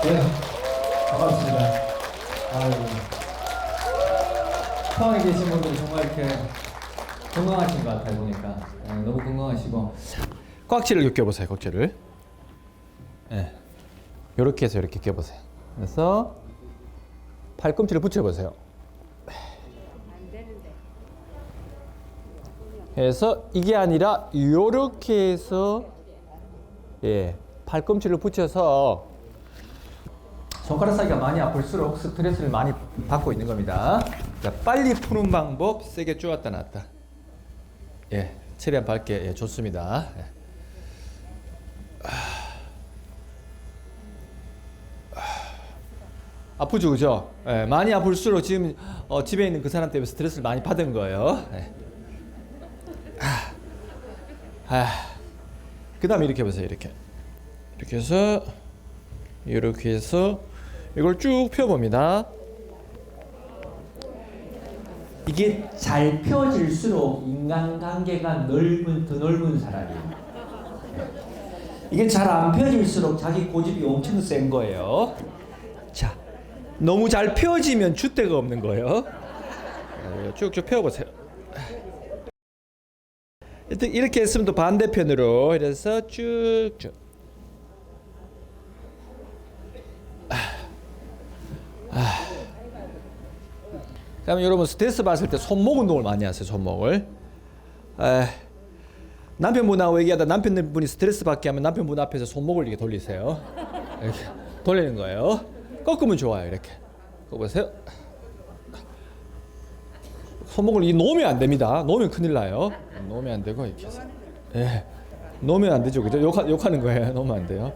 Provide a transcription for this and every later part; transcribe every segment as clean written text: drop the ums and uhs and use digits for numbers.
네, 반갑습니다. 아이고, 포항에 계신 분들이 정말 이렇게 건강하신 것 같아요, 보니까. 너무 건강하시고. 꽉지를 껴보세요, 꽉지를. 네. 이렇게 해서 이렇게 껴보세요. 그래서 팔꿈치를 붙여보세요. 해서 이게 아니라 이렇게 해서 팔꿈치를 붙여서 손가락 사기가 많이 아플수록 스트레스를 많이 받고 있는 겁니다. 자, 빨리 푸는 방법 세게 쪼았다 놨다. 최대한 밝게 좋습니다. 아프죠, 그죠? 많이 아플수록 지금 집에 있는 그 사람 때문에 스트레스를 많이 받은 거예요. 그 다음에 이렇게 해보세요. 이렇게 해서 이걸 쭉 펴봅니다. 이게 잘 펴질수록 인간관계가 더 넓은 사람이에요. 이게 잘 안 펴질수록 자기 고집이 엄청 센 거예요. 자, 너무 잘 펴지면 줏대가 없는 거예요. 쭉쭉 펴보세요. 이렇게 했으면 또 반대편으로 이래서 쭉쭉. 그다음에 여러분 스트레스 받을 때 손목 운동을 많이 하세요. 손목을. 남편분하고 얘기하다 남편분이 스트레스 받게 하면 남편분 앞에서 손목을 이렇게 돌리세요. 이렇게 돌리는 거예요. 꺾으면 좋아요. 이렇게. 그거 보세요. 손목을 놓으면 안 됩니다. 놓으면 큰일 나요. 놓으면 안 되고 이렇게 해서. 놓으면 안 되죠. 그죠? 욕하는 거예요. 놓으면 안 돼요.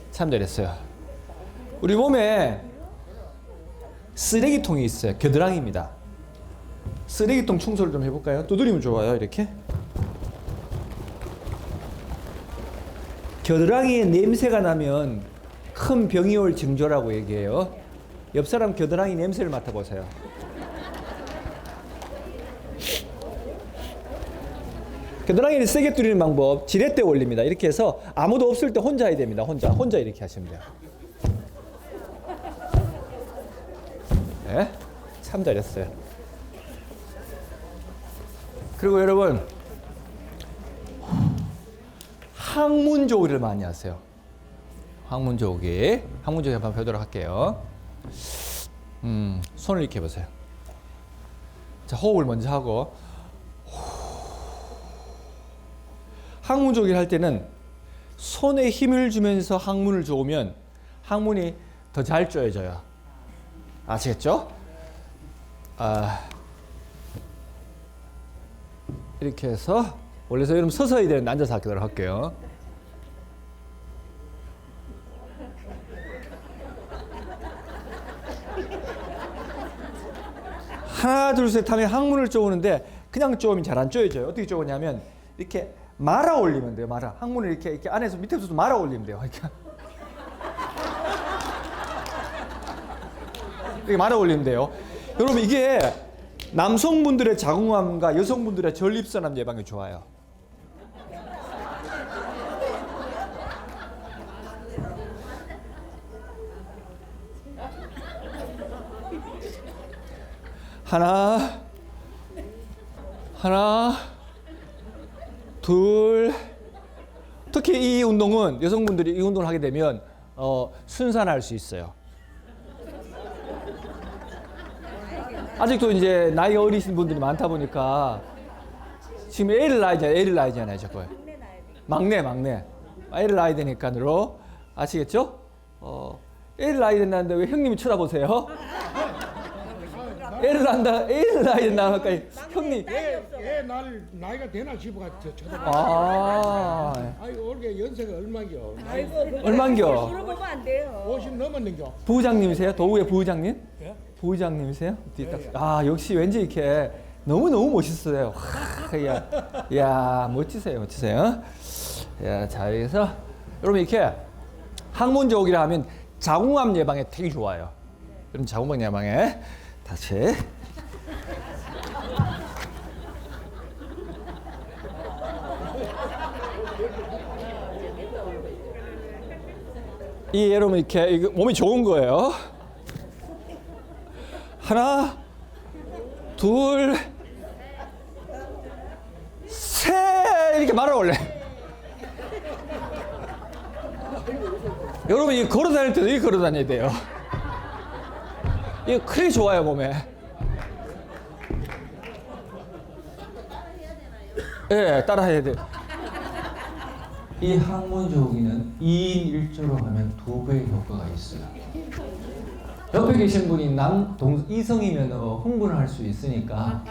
참 잘했어요. 우리 몸에 쓰레기통이 있어요. 겨드랑이입니다. 쓰레기통 청소를 좀 해볼까요? 두드리면 좋아요. 이렇게. 겨드랑이에 냄새가 나면 큰 병이 올 징조라고 얘기해요. 옆 사람 겨드랑이 냄새를 맡아보세요. 겨드랑이를 세게 두드리는 방법, 지렛대 올립니다. 이렇게 해서 아무도 없을 때 혼자 해야 됩니다. 혼자 이렇게 하시면 돼요. 참 잘했어요. 그리고 여러분 항문 조기를 많이 하세요. 항문 조기 한번 펴도록 할게요. 손을 이렇게 해보세요. 자, 호흡을 먼저 하고 항문 조기를 할 때는 손에 힘을 주면서 항문을 조으면 항문이 더 잘 조여져요. 아시겠죠? 이렇게 해서 원래서 여러분 서서 해야 되는데 앉아서 하도록 할게요. 하나 둘 셋 하면 항문을 쪼우는데 그냥 쪼으면 잘 안 쪼여져요. 어떻게 쪼으냐면 이렇게 말아 올리면 돼요. 항문을 이렇게 안에서 밑에서도 말아 올리면 돼요. 이렇게 말아 올리면 돼요. 여러분 이게 남성분들의 자궁암과 여성분들의 전립선암 예방에 좋아요. 하나, 둘. 특히 이 운동은 여성분들이 이 운동을 하게 되면 순산할 수 있어요. 아직도 이제 나이가 어리신 분들이 많다 보니까 지금 애를 낳아야잖아요, 저거. 막내. 애를 낳아야 되니까로 아시겠죠? 애를 낳아야 된다는데 왜 형님이 쳐다보세요? 애를 낳아야 된다 하니까 형님. 애 나이가 되나 싶어가 쳐다봐. 아이 올게 연세가 얼마겨? 얼마인겨? 물어보면 안 돼요. 50 넘었는겨. 부부장님이세요? 도우의 부부장님? 예? 부부장님이세요? 역시 왠지 이렇게 너무 멋있어요. 야, 멋지세요. 야, 자, 여기서 여러분 이렇게 항문 조기라 하면 자궁암 예방에 되게 좋아요. 여러분 자궁암 예방에 다시. 이 여러분 이렇게 이거 몸이 좋은 거예요. 하나, 둘, 셋 이렇게 말아 올래. 여러분 이 걸어 다닐 때도 이렇게 걸어 다녀야 돼요. 이거 크게 좋아요 몸에. 예, 따라 해야 돼. 이 항문 조기는 2인 1조로 하면 2배의 효과가 있어요. 옆에 계신 분이 이성이면 흥분을 할 수 있으니까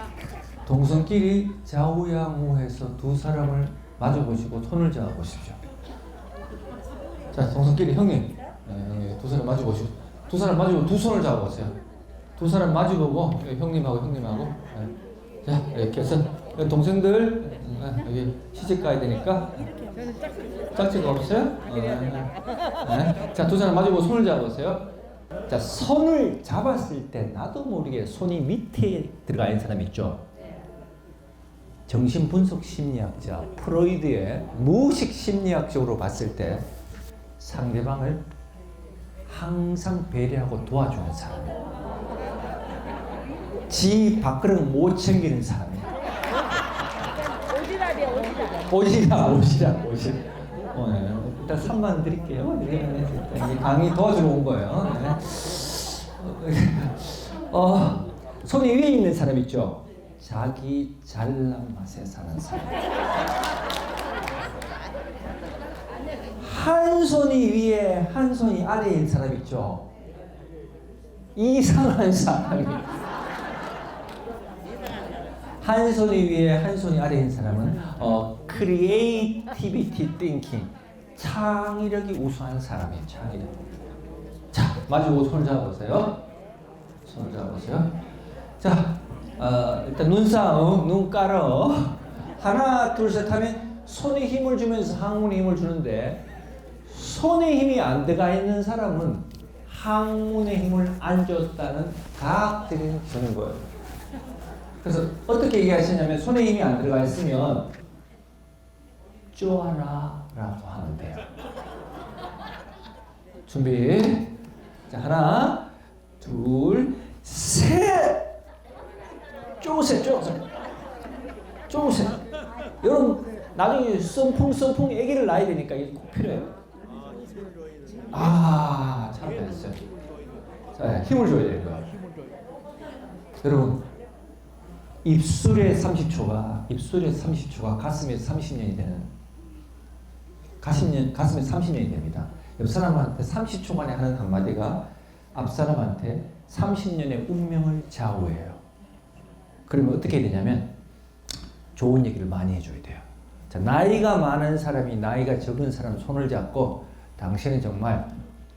동성끼리 좌우양우해서 두 사람을 마주보시고 손을 잡아보십시오. 자, 동성끼리 형님, 형님 두 사람 마주보시고 두 사람 마주보고 두 손을 잡아보세요. 두 사람 마주보고 형님하고 형님하고 자 이렇게 해서 동생들 여기 시집 가야 되니까 짝지가 없어요? 네. 자, 두 사람 마주보고 손을 잡아보세요. 자, 손을 잡았을 때 나도 모르게 손이 밑에 들어가 있는 사람 있죠? 정신분석 심리학자 프로이드의 무의식 심리학적으로 봤을 때 상대방을 항상 배려하고 도와주는 사람이에요. 지 밥그릇 못 챙기는 사람이에요. 오지랖. 일단 3만 드릴게요. 네. 강의 도와주러 온 거예요. 네. 손이 위에 있는 사람 있죠? 자기 잘난 맛에 사는 사람. 한 손이 위에, 한 손이 아래에 있는 사람 있죠? 이상한 사람이. 한 손이 위에, 한 손이 아래에 있는 사람은 creativity thinking, 창의력이 우수한 사람이에요. 창의력. 자, 마주보고 손을 잡아보세요. 손을 잡아보세요. 자, 일단 눈싸움, 눈 깔어. 하나, 둘, 셋 하면 손에 힘을 주면서 항문에 힘을 주는데 손에 힘이 안 들어가 있는 사람은 항문에 힘을 안 줬다는 과학적인 증거예요. 그래서 어떻게 얘기하시냐면 손에 힘이 안 들어가 있으면 쪼아라 라고 하면 돼요. 준비. 자, 하나, 둘, 셋. 쪼으세요. 여러분 나중에 썸풍 애기를 낳아야 되니까 이게 꼭 필요해요. 잘 됐어요. 자, 힘을 줘야 되는 거야. 여러분 입술의 30초가 가슴에 30년이 되는 가슴에 30년이 됩니다. 옆 사람한테 30초간에 하는 한마디가 앞 사람한테 30년의 운명을 좌우해요. 그러면 어떻게 해야 되냐면 좋은 얘기를 많이 해줘야 돼요. 자, 나이가 많은 사람이 나이가 적은 사람 손을 잡고 당신은 정말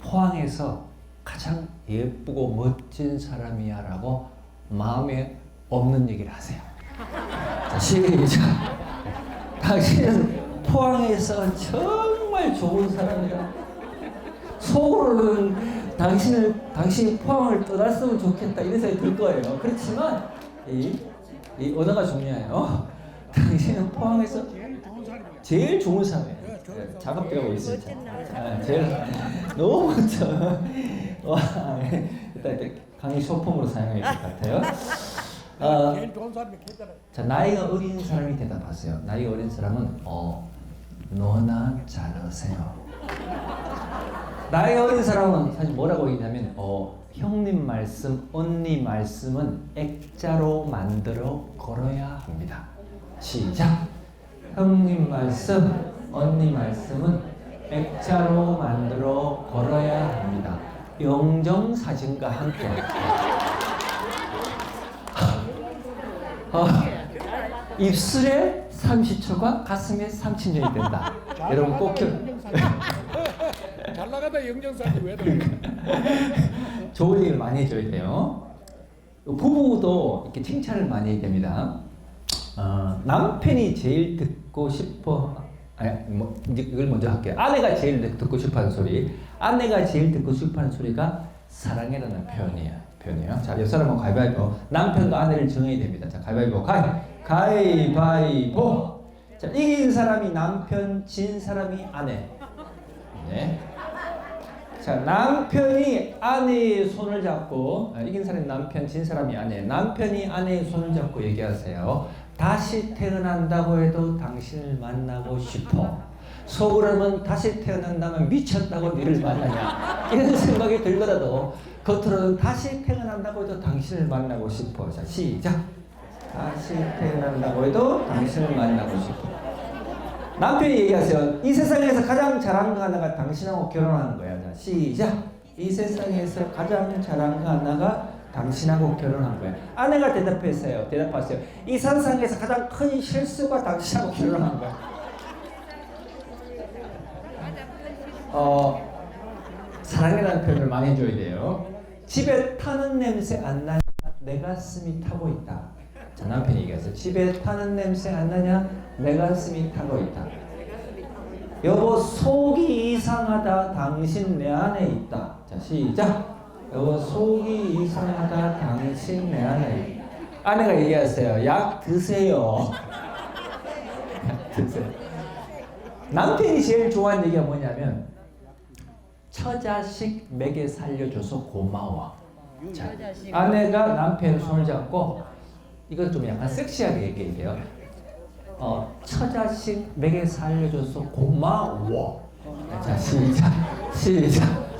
포항에서 가장 예쁘고 멋진 사람이야 라고 마음에 없는 얘기를 하세요. 자, 시작. 당신은 포항에서 정말 좋은 사람이다. 속으로는 당신이 포항을 떠났으면 좋겠다 이런 생각이 들 거예요. 그렇지만 이 언어가 중요해요. 당신은 포항에서 제일 좋은 사람이에요. 작업되고 있어요. 제일 너무 멋져. 일단 강의 소품으로 사용해야 될 것 같아요. 자, 나이가 어린 사람이 대답하세요. 나이가 어린 사람은 너나 잘하세요. 나이가 어린 사람은 사실 뭐라고 얘기하면 형님 말씀, 언니 말씀은 액자로 만들어 걸어야 합니다. 시작. 형님 말씀, 언니 말씀은 액자로 만들어 걸어야 합니다. 영정사진과 함께. 입술에 30초가 가슴에 30년이 된다. 여러분 꼭 잘 나가다 영정사진 왜 그래? 좋은 얘기를 많이 해줘야 돼요. 부부도 이렇게 칭찬을 많이 해야 됩니다. 남편이 제일 듣고 싶어. 이걸 먼저 할게요. 아내가 제일 듣고 싶어하는 소리. 아내가 제일 듣고 싶어하는 소리가 사랑해라는 표현이에요. 자, 옆 사람은 가위바위보. 남편도 아내를 정해야 됩니다. 자, 가위바위보. 가위바위보. 자, 이긴 사람이 남편, 진 사람이 아내. 네. 자, 남편이 아내의 손을 잡고, 이긴 사람이 남편, 진 사람이 아내. 남편이 아내의 손을 잡고 얘기하세요. 다시 태어난다고 해도 당신을 만나고 싶어. 속으로는 다시 태어난다면 미쳤다고 너를 만나냐. 이런 생각이 들더라도 겉으로는 다시 태어난다고 해도 당신을 만나고 싶어. 자, 시작. 다시 태어난다고 해도 당신을 만나고 싶어. 남편이 얘기하세요. 이 세상에서 가장 잘하는 거 하나가 당신하고 결혼하는 거야. 자, 시작. 이 세상에서 가장 잘하는 거 하나가 당신하고 결혼한 거야. 아내가 대답하세요. 이 세상에서 가장 큰 실수가 당신하고 결혼한 거야. 사랑이라는 표현을 많이 해줘야 돼요. 집에 타는 냄새 안 나냐? 내 가슴이 타고 있다. 자, 남편이 얘기하세요. 집에 타는 냄새 안 나냐? 내 가슴이 타고 있다. 여보, 속이 이상하다. 당신 내 안에 있다. 자, 시작. 여보, 속이 이상하다. 당신 내 안에 있다. 아내가 얘기하세요. 약 드세요. 약 드세요. 남편이 제일 좋아하는 얘기가 뭐냐면 처자식 먹여 살려줘서 고마워. 자, 아내가 남편의 손을 잡고 이건 좀 약간 섹시하게 얘기해요. 처자식 먹여 살려줘서 고마워. 자, 시작.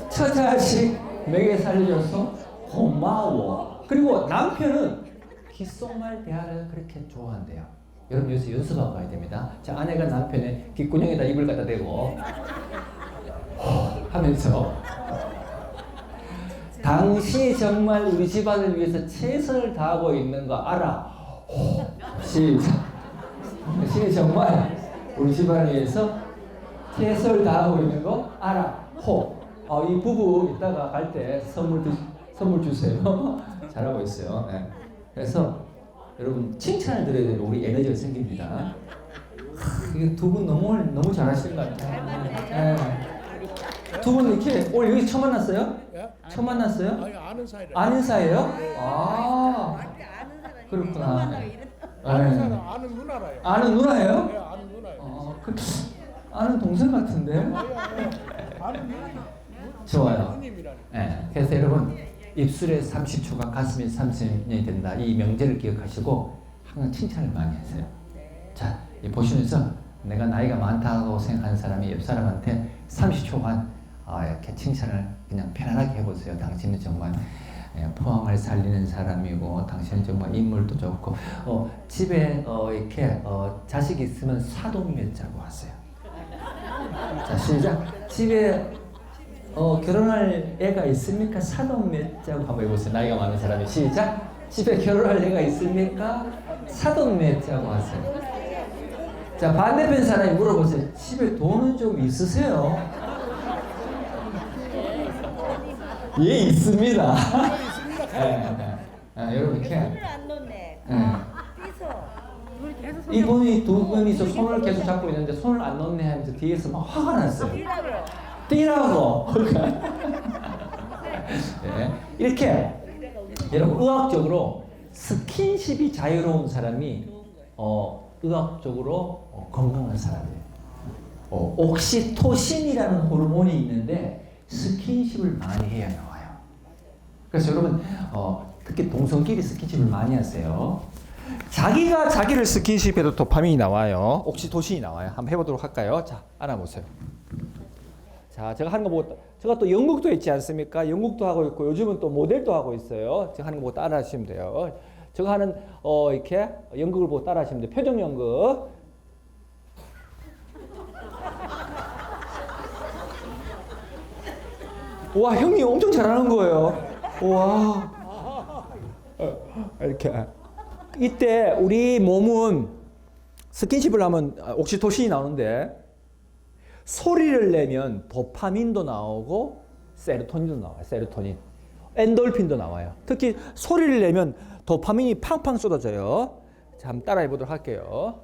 처자식 먹여 살려줘서 고마워. 그리고 남편은 귓속말 대화를 그렇게 좋아한대요. 여러분 여기서 연습하고 가야 됩니다. 자, 아내가 남편의 귓구녕에다 입을 갖다 대고 하면서 당신이 정말 우리 집안을 위해서 최선을 다하고 있는 거 알아. 시작. 당신이 정말 우리 집안을 위해서 최선을 다하고 있는 거 알아. 이 부부 이따가 갈 때 선물 주세요. 잘하고 있어요. 네. 그래서 여러분 칭찬을 드려야 돼요. 우리 에너지가 생깁니다. 이게 두 분 너무 잘하시는 것 같아요. 네. 두 분 이렇게 오늘 여기 처음 만났어요? 예? 처음 만났어요? 아니, 아는 사이라. 아는 사이예요? 아, 그렇구나. 아는 사람, 아는 누나라요. 아는 누나예요? 네, 아는 누나예요. 아는 동생 같은데? 아는 좋아요. 누님이라니. 네, 그래서 여러분 입술에 30초가 가슴에 30년이 된다. 이 명제를 기억하시고 항상 칭찬을 많이 하세요. 자, 보시면서 내가 나이가 많다고 생각하는 사람이 옆 사람한테 30초간 이렇게 칭찬을 그냥 편안하게 해보세요. 당신은 정말 포항을 살리는 사람이고 당신은 정말 인물도 좋고 집에 이렇게 자식이 있으면 사돈매자고 하세요. 자, 시작. 집에 결혼할 애가 있습니까? 사돈매자고 한번 해보세요. 나이가 많은 사람이 시작. 집에 결혼할 애가 있습니까? 사돈매자고 하세요. 자, 반대편 사람이 물어보세요. 집에 돈은 좀 있으세요? 예, 있습니다. 여러분 이렇게 손을 안 놓네. 삐서. 이분이 두 분이서 손을 계속 잡고 있는데 손을 안 놓네 하면서 뒤에서 막 화가 났어요. 뛰라고. 네. 이렇게 여러분 의학적으로 스킨십이 자유로운 사람이 의학적으로 건강한 사람이에요. 옥시토신이라는 호르몬이 있는데 스킨십을 많이 해야 나와요. 그래서 여러분 특히 동성끼리 스킨십을 많이 하세요. 자기가 자기를 스킨십해도 도파민이 나와요. 옥시토신이 나와요. 한번 해보도록 할까요? 자, 안아보세요. 자, 제가 하는 거 보고 제가 또 연극도 있지 않습니까? 연극도 하고 있고 요즘은 또 모델도 하고 있어요. 제가 하는 거 보고 따라 하시면 돼요. 제가 하는 이렇게 연극을 보고 따라 하시면 돼요. 표정 연극. 와, 형님 엄청 잘하는 거예요. 와. 이렇게. 이때 우리 몸은 스킨십을 하면 옥시토신이 나오는데 소리를 내면 도파민도 나오고 세로토닌도 나와요. 세로토닌. 엔돌핀도 나와요. 특히 소리를 내면 도파민이 팡팡 쏟아져요. 자, 한번 따라해 보도록 할게요.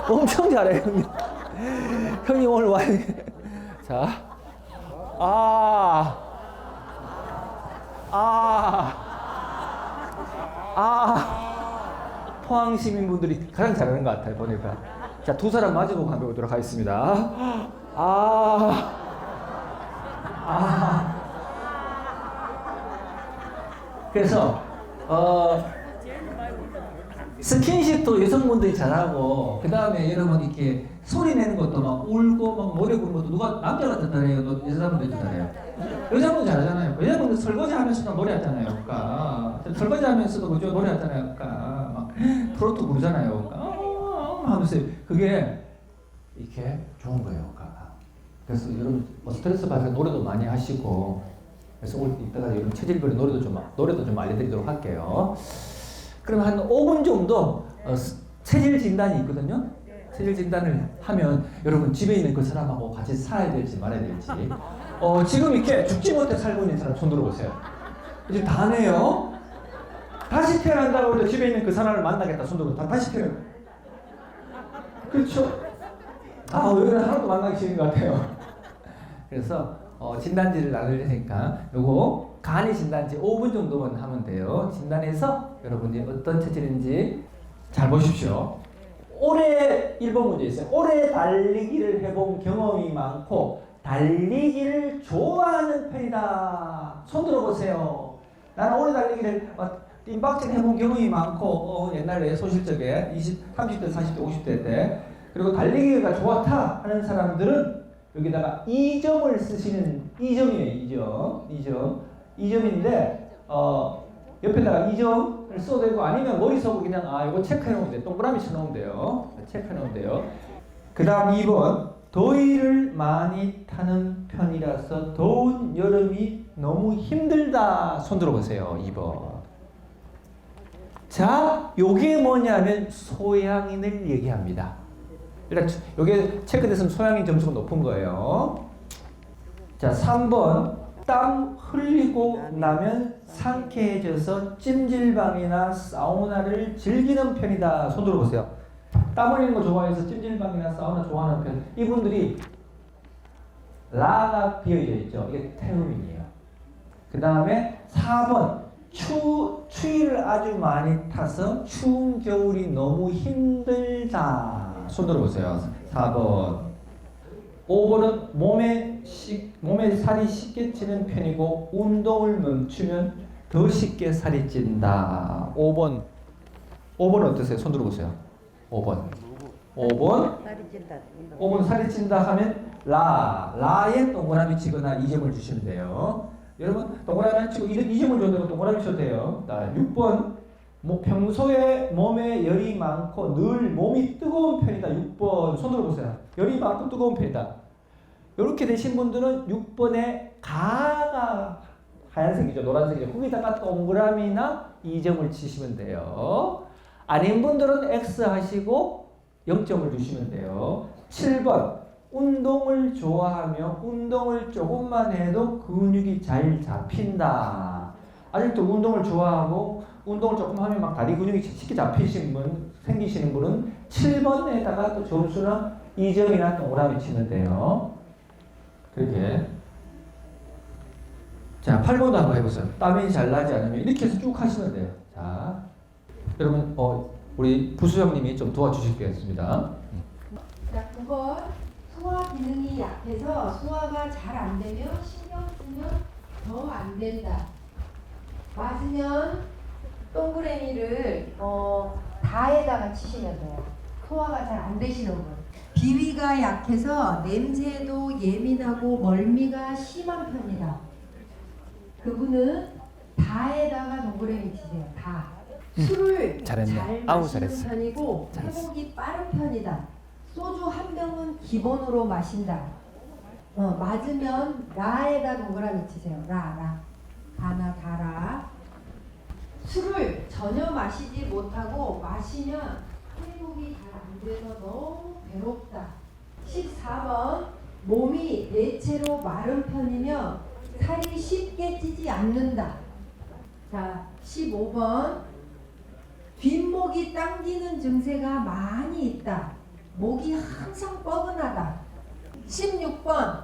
엄청 잘해요, 형님. 형님 오늘 와. 자, 포항 시민분들이 가장 잘하는 것 같아요, 보니까. 자, 두 사람 마주보고 한번 보도록 하겠습니다. 아. 아. 그래서 스킨십도 여성분들이 잘하고 그 다음에 여러분 이렇게 소리 내는 것도 막 울고 막 노래 부르는 것도 누가 남자가 더 잘해요? 여자분들이 더 잘해요? 여자분 잘하잖아요. 여자분들 설거지 하면서도 노래하잖아요. 그러니까 설거지 하면서도 그죠? 노래하잖아요. 그러니까 막 트로트 부르잖아요. 그러니까 하면서 그게 이렇게 좋은 거예요. 그러니까. 그래서 여러분 뭐 스트레스 받아서 노래도 많이 하시고 그래서 오늘 이따가 여러분 체질별의 노래도 좀 알려드리도록 할게요. 그럼 한 5분 정도 체질 진단이 있거든요. 체질 진단을 하면 여러분 집에 있는 그 사람하고 같이 살아야 될지 말아야 될지. 지금 이렇게 죽지 못해 살고 있는 사람 손 들어보세요. 이제 다 네요. 다시 태어난다고 해도 집에 있는 그 사람을 만나겠다 손 들어보세요. 다시 태어나. 그렇죠? 여기는 하나도 만나기 싫은 것 같아요. 그래서 진단지를 나눌 테니까 요거 간이 진단지 5분 정도만 하면 돼요. 진단해서 여러분이 어떤 체질인지 잘 보십시오. 오래 1번 문제 있어요. 오래 달리기를 해본 경험이 많고 달리기를 좋아하는 편이다. 손 들어보세요. 나는 오래 달리기를 띵박질 해본 경험이 많고 옛날에 소실적에 30대, 40대, 50대 때 그리고 달리기가 좋다 하는 사람들은 여기다가 2점을 쓰시는 2점이에요. 2점인데 옆에다가 2점을 써도 되고 아니면 머릿속으로 그냥 이거 체크해 놓으면 돼요. 동그라미 쳐 놓으면 돼요. 체크해 놓으면 돼요. 그 다음 2번 더위를 많이 타는 편이라서 더운 여름이 너무 힘들다. 손 들어보세요. 2번. 자, 요게 뭐냐면 소양인을 얘기합니다. 일단 요게 체크됐으면 소양인 점수가 높은 거예요. 자, 3번 땀 흘리고 나면 상쾌해져서 찜질방이나 사우나를 즐기는 편이다. 손 들어보세요. 땀 흘리는 거 좋아해서 찜질방이나 사우나 좋아하는 편. 이분들이 라가 비어져 있죠. 이게 태음인이에요. 그 다음에 4번 추위를 아주 많이 타서 추운 겨울이 너무 힘들다. 손 들어보세요. 4번. 5번은 몸에 살이 쉽게 찌는 편이고 운동을 멈추면 더 쉽게 살이 찐다. 5번 어떠세요? 손 들어보세요. 5번. 5번 살이 찐다 하면 라에 동그라미 치거나 2점을 주시면 돼요. 여러분 동그라미 치고 2점을 줘도 동그라미 쳐도 돼요. 6번 평소에 몸에 열이 많고 늘 몸이 뜨거운 편이다. 6번 손 들어보세요. 열이 많고 뜨거운 편이다. 이렇게 되신 분들은 6번에 가가 하얀색이죠. 노란색이죠. 거기다가 동그라미나 2점을 치시면 돼요. 아닌 분들은 X 하시고 0점을 주시면 돼요. 7번 운동을 좋아하며 운동을 조금만 해도 근육이 잘 잡힌다. 아직도 운동을 좋아하고 운동을 조금 하면 막 다리 근육이 쉽게 생기시는 분은 7번에다가 또 점수는 2점이나 동그라미 치면 돼요. 그렇게. 자, 8번도 한번 해보세요. 땀이 잘 나지 않으면 이렇게 해서 쭉 하시면 돼요. 자, 여러분 우리 부수장님이 좀 도와주시겠습니다. 자, 9번 소화 기능이 약해서 소화가 잘 안 되면 신경 쓰면 더 안 된다. 맞으면 동그라미를 다에다가 치시면 돼요. 소화가 잘 안 되시는 분. 비위가 약해서 냄새도 예민하고 멀미가 심한 편이다. 그분은 다에다가 동그라미 치세요. 다. 술을 잘했네. 잘 아우, 마시는 잘했어. 편이고 회복이 빠른 편이다. 소주 한 병은 기본으로 마신다. 맞으면 라에다 동그라미 치세요. 라. 다나 다라. 술을 전혀 마시지 못하고 마시면 회복이 잘 안 돼서 너무 괴롭다. 14번 몸이 내체로 마른 편이며 살이 쉽게 찌지 않는다. 자, 15번 뒷목이 당기는 증세가 많이 있다. 목이 항상 뻐근하다. 16번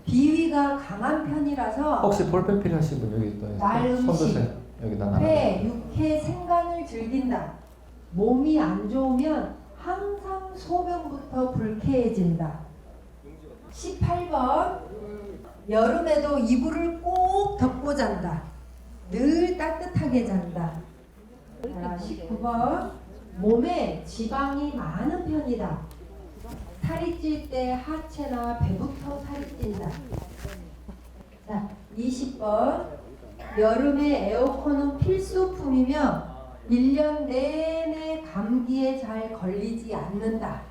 비위가 강한 편이라서 혹시 볼펜 필요하신 분 여기 또 날 음식, 여기다 놔. 회, 육회, 생간을 즐긴다. 몸이 안 좋으면 항상 소변부터 불쾌해진다. 18번 여름에도 이불을 꼭 덮고 잔다. 늘 따뜻하게 잔다. 자, 19번 몸에 지방이 많은 편이다. 살이 찔 때 하체나 배부터 살이 찐다. 자, 20번 여름에 에어컨은 필수품이며 1년 내내 감기에 잘 걸리지 않는다.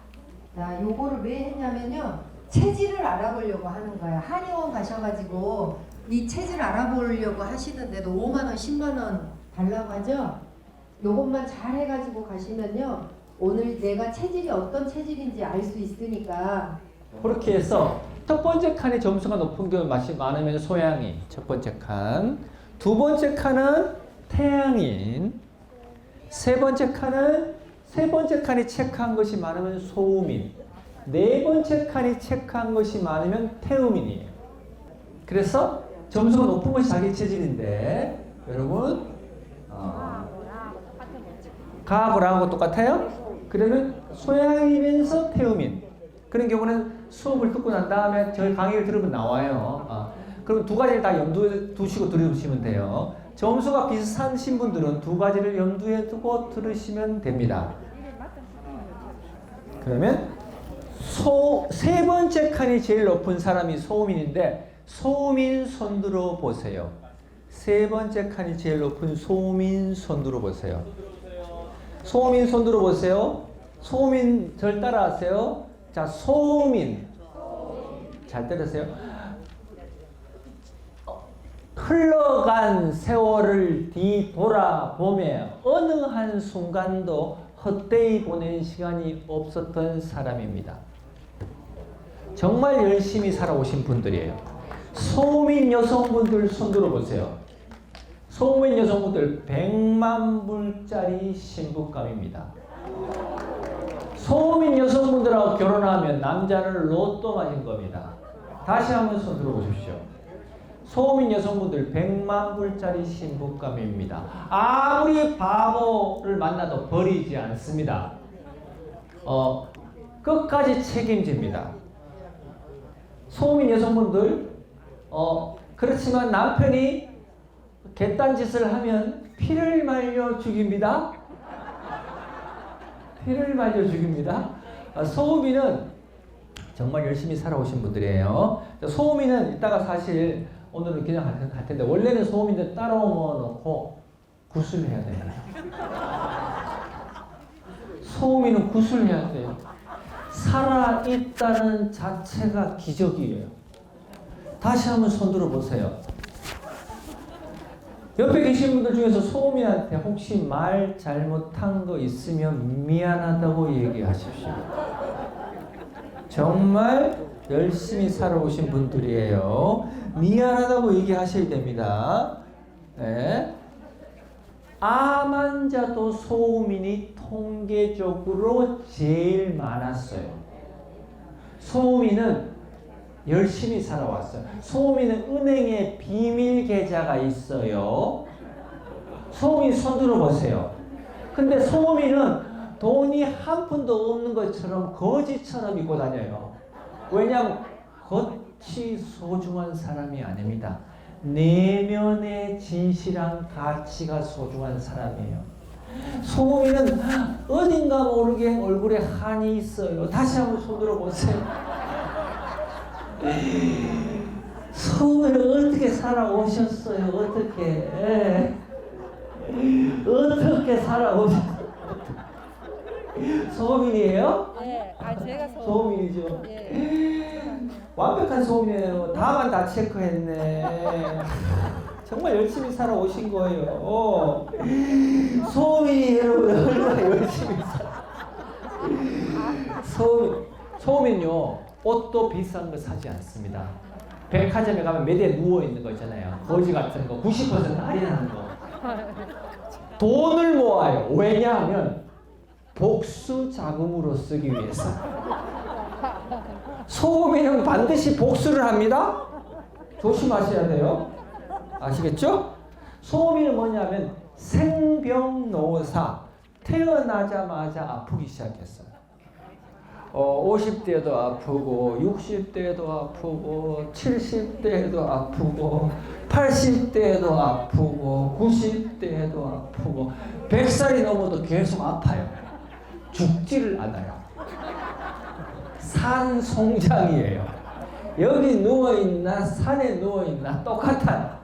자, 요거를 왜 했냐면요. 체질을 알아보려고 하는 거야. 한의원 가셔가지고 이 체질 알아보려고 하시는데도 5만 원, 10만 원 달라고 하죠. 요것만 잘 해가지고 가시면요. 오늘 내가 체질이 어떤 체질인지 알 수 있으니까. 그렇게 해서 첫 번째 칸의 점수가 높은 게 많으면 소양인 첫 번째 칸, 두 번째 칸은 태양인, 세 번째 칸이 체크한 것이 많으면 소음인, 네 번째 칸이 체크한 것이 많으면 태음인이에요. 그래서 점수가 높은 것이 자기 체질인데 여러분 가하고 똑같아요? 그러면 소양이면서 태음인 그런 경우는 수업을 듣고 난 다음에 저희 강의를 들으면 나와요. 그럼 두 가지를 다 염두에 두시고 들으시면 돼요. 점수가 비슷하신 분들은 두 가지를 염두에 두고 들으시면 됩니다. 그러면 세 번째 칸이 제일 높은 사람이 소음인인데 소음인 손 들어 보세요. 세 번째 칸이 제일 높은 소음인 손 들어 보세요. 소음인 손 들어 보세요. 소음인 절 따라하세요. 자, 소음인 잘 들으세요. 흘러간 세월을 뒤돌아보며 어느 한 순간도 헛되이 보낸 시간이 없었던 사람입니다. 정말 열심히 살아오신 분들이에요. 소음인 여성분들 손 들어보세요. 소음인 여성분들 100만 불짜리 신부감입니다. 소음인 여성분들하고 결혼하면 남자는 로또 맞은 겁니다. 다시 한번 손 들어보십시오. 소음인 여성분들 100만 불짜리 신부감입니다. 아무리 바보를 만나도 버리지 않습니다. 끝까지 책임집니다. 소음인 여성분들 그렇지만 남편이 개딴 짓을 하면 피를 말려 죽입니다. 피를 말려 죽입니다. 소음인은 정말 열심히 살아오신 분들이에요. 소음인은 이따가 사실 오늘은 그냥 할 텐데 원래는 소음인들 따라오면 놓고 구슬해야 돼요. 소음인은 구슬해야 돼요. 살아있다는 자체가 기적이에요. 다시 한번 손 들어보세요. 옆에 계신 분들 중에서 소음인한테 혹시 말 잘못한 거 있으면 미안하다고 얘기하십시오. 정말 열심히 살아오신 분들이에요. 미안하다고 얘기하셔야 됩니다. 네. 암 환자도 소음인이 통계적으로 제일 많았어요. 소음인은 열심히 살아왔어요. 소음인은 은행에 비밀 계좌가 있어요. 소음인 손 들어보세요. 근데 소음인은 돈이 한 푼도 없는 것처럼 거지처럼 입고 다녀요. 왜냐하면 겉이 소중한 사람이 아닙니다. 내면의 진실한 가치가 소중한 사람이에요. 소음인은 어딘가 모르게 얼굴에 한이 있어요. 다시 한번 손 들어보세요. 소음인은 어떻게 살아오셨어요? 어떻게 살아오셨어요? 소음인이에요? 네, 제가 소음인이죠. 예. 완벽한 소음이에요. 다만 다 체크했네. 정말 열심히 살아오신 거예요. 소음인이 여러분 얼마나 열심히 소음인요. 옷도 비싼 거 사지 않습니다. 백화점에 가면 매대에 누워있는 거 있잖아요. 거지 같은 거 90% 할인하는 거. 돈을 모아요. 왜냐하면 복수 자금으로 쓰기 위해서. 소음인은 반드시 복수를 합니다. 조심하셔야 돼요. 아시겠죠? 소음인은 뭐냐면 생병노사, 태어나자마자 아프기 시작했어요. 50대도 아프고 60대도 아프고 70대도 아프고 80대도 아프고 90대도 아프고 100살이 넘어도 계속 아파요. 죽지를 않아요. 산송장이에요. 여기 누워있나 산에 누워있나 똑같아요.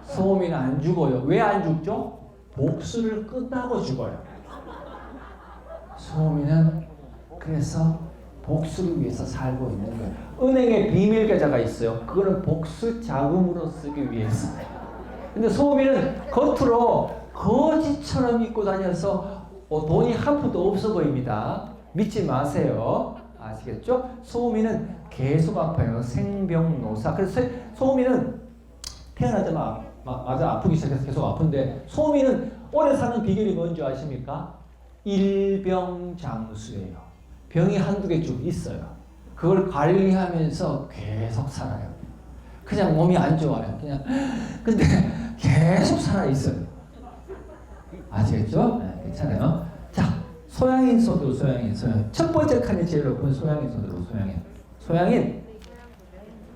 소음이는 안 죽어요. 왜 안 죽죠? 복수를 끝나고 죽어요. 소음이는 그래서 복수를 위해서 살고 있는 거예요. 은행에 비밀 계좌가 있어요. 그거는 복수 자금으로 쓰기 위해서. 근데 소음이는 겉으로 거지처럼 입고 다녀서 돈이 한 푼도 없어 보입니다. 믿지 마세요. 아시겠죠? 소음이는 계속 아파요. 생병노사. 그래서 소음이는 태어나자마자 아프기 시작해서 계속 아픈데, 소음이는 오래 사는 비결이 뭔지 아십니까? 일병장수예요. 병이 한두 개 쭉 있어요. 그걸 관리하면서 계속 살아요. 그냥 몸이 안 좋아요. 그냥 근데 계속 살아 있어요. 아시겠죠? 네, 괜찮아요. 자, 소양인 손으로 소양인. 첫 번째 칸이 제일 높은 소양인 손으로 소양인. 소양인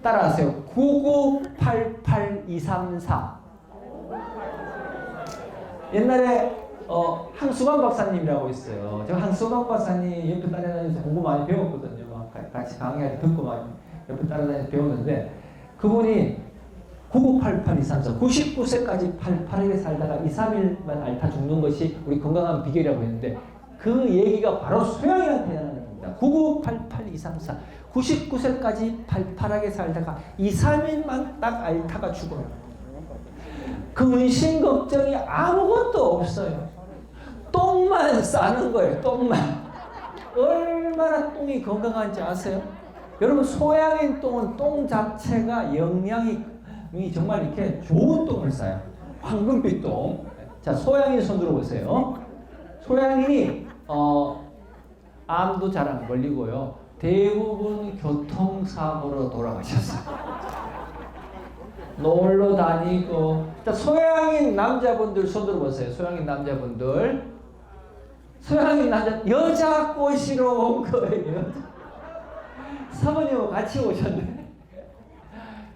따라하세요. 9988234. 옛날에 항수관 박사님이라고 있어요. 제가 항수관 박사님 옆에 따라다니면서 공부 많이 배웠거든요. 같이 강의할 때 듣고 많이 옆에 따라다니면서 배웠는데, 그분이 9988-234 99세까지 팔팔하게 살다가 2, 3일만 앓다 죽는 것이 우리 건강한 비결이라고 했는데, 그 얘기가 바로 소양이한테 나는 겁니다. 9988-234 99세까지 팔팔하게 살다가 2, 3일만 딱 앓다가 죽어요. 근심 걱정이 아무것도 없어요. 똥만 싸는 거예요. 똥만. 얼마나 똥이 건강한지 아세요? 여러분, 소양인 똥은 똥 자체가 영양이 정말 이렇게 좋은 똥을 싸요. 황금빛 똥. 자, 소양인 손 들어보세요. 소양인이 암도 잘 안 걸리고요. 대부분 교통사고로 돌아가셨어요. 놀러 다니고. 자, 소양인 남자분들 손 들어보세요. 소양인 남자분들. 소양인 여자 꼬시러 온 거예요. 사모님하고 같이 오셨네.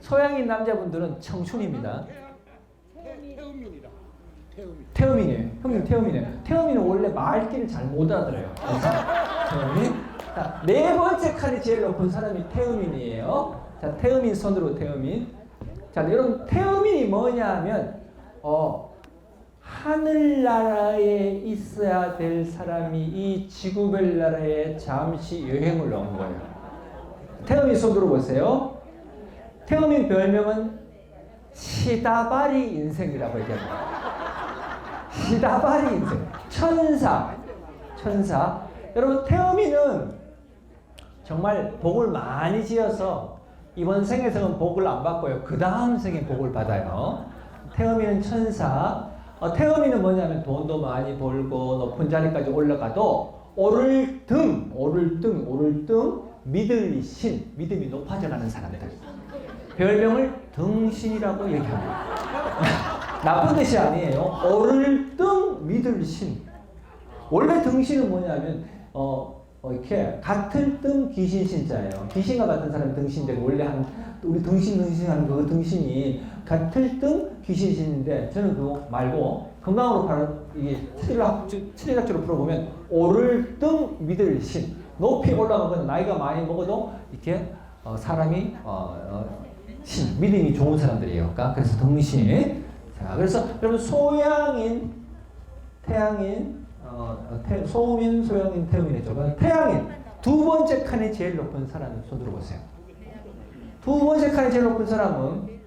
소양인 남자분들은 청춘입니다. 태음인이다. 태음이네요. 형님 태음이네요. 태음이는 원래 말귀를 잘 못 알아들어요. 태음이. 자, 네 번째 칸이 제일 높은 사람이 태음인이에요. 자, 태음인 손으로 태음인. 자, 여러분, 태음인이 뭐냐면 하늘나라에 있어야 될 사람이 이 지구별 나라에 잠시 여행을 온 거예요. 태음인 손 들어보세요. 태음인 별명은 시다바리 인생이라고 얘기합니다. 시다바리 인생. 천사. 여러분, 태음인은 정말 복을 많이 지어서 이번 생에서는 복을 안 받고요. 그 다음 생에 복을 받아요. 태음인은 천사. 태음인은 뭐냐면 돈도 많이 벌고 높은 자리까지 올라가도 오를 등 믿을 신, 믿음이 높아져가는 사람들. 별명을 등신이라고 얘기합니다. 나쁜 뜻이 아니에요. 오를 등 믿을 신. 원래 등신은 뭐냐면 이렇게 같은 등 귀신 신자예요. 귀신과 같은 사람이 등신인데, 원래 우리 등신 하는 그 등신이 같은 등 귀신 신인데, 저는 그거 말고 건강으로 바로 이게 체질학적으로 풀어보면 오를 등 믿을 신. 높이 올라가거나 나이가 많이 먹어도 이렇게 사람이 신, 믿음이 좋은 사람들이에요. 그래서 등신. 자, 그래서 여러분, 소양인, 태양인, 소음인, 소양인, 태음인이죠. 태양인 두 번째 칸이 제일 높은 사람 손 들어보세요. 두 번째 칸이 제일 높은 사람은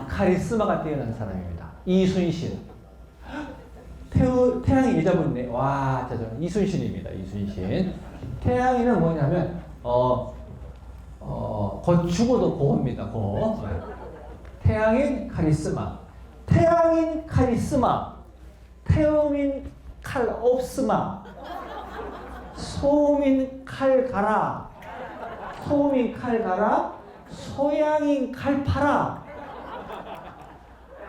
카리스마가 뛰어난 사람입니다. 이순신. 태양이 여자분인데, 와, 이순신입니다. 이순신. 태양이는 뭐냐면 곧 죽어도 고입니다. 고. 태양인 카리스마. 태양인 카리스마. 태음인 칼 없으마. 소음인 칼 가라. 소음인 칼 가라. 소양인 칼 팔아.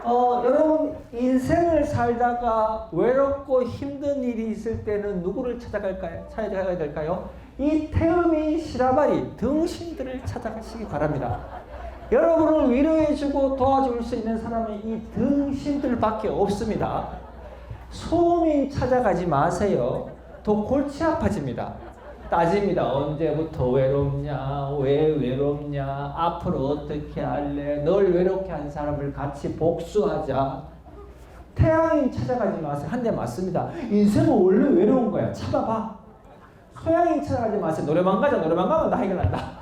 여러분 인생을 살다가 외롭고 힘든 일이 있을 때는 누구를 찾아가야 될까요? 이 태음인 시라바리 등신들을 찾아가시기 바랍니다. 여러분을 위로해주고 도와줄 수 있는 사람은 이 등신들밖에 없습니다. 소음인 찾아가지 마세요. 더 골치 아파집니다. 따집니다. 언제부터 외롭냐? 왜 외롭냐? 앞으로 어떻게 할래? 널 외롭게 한 사람을 같이 복수하자. 태양인 찾아가지 마세요. 한 대 맞습니다. 인생은 원래 외로운 거야. 참아봐. 소양인 찾아가지 마세요. 노래방 가자. 노래방 가면 다 해결한다.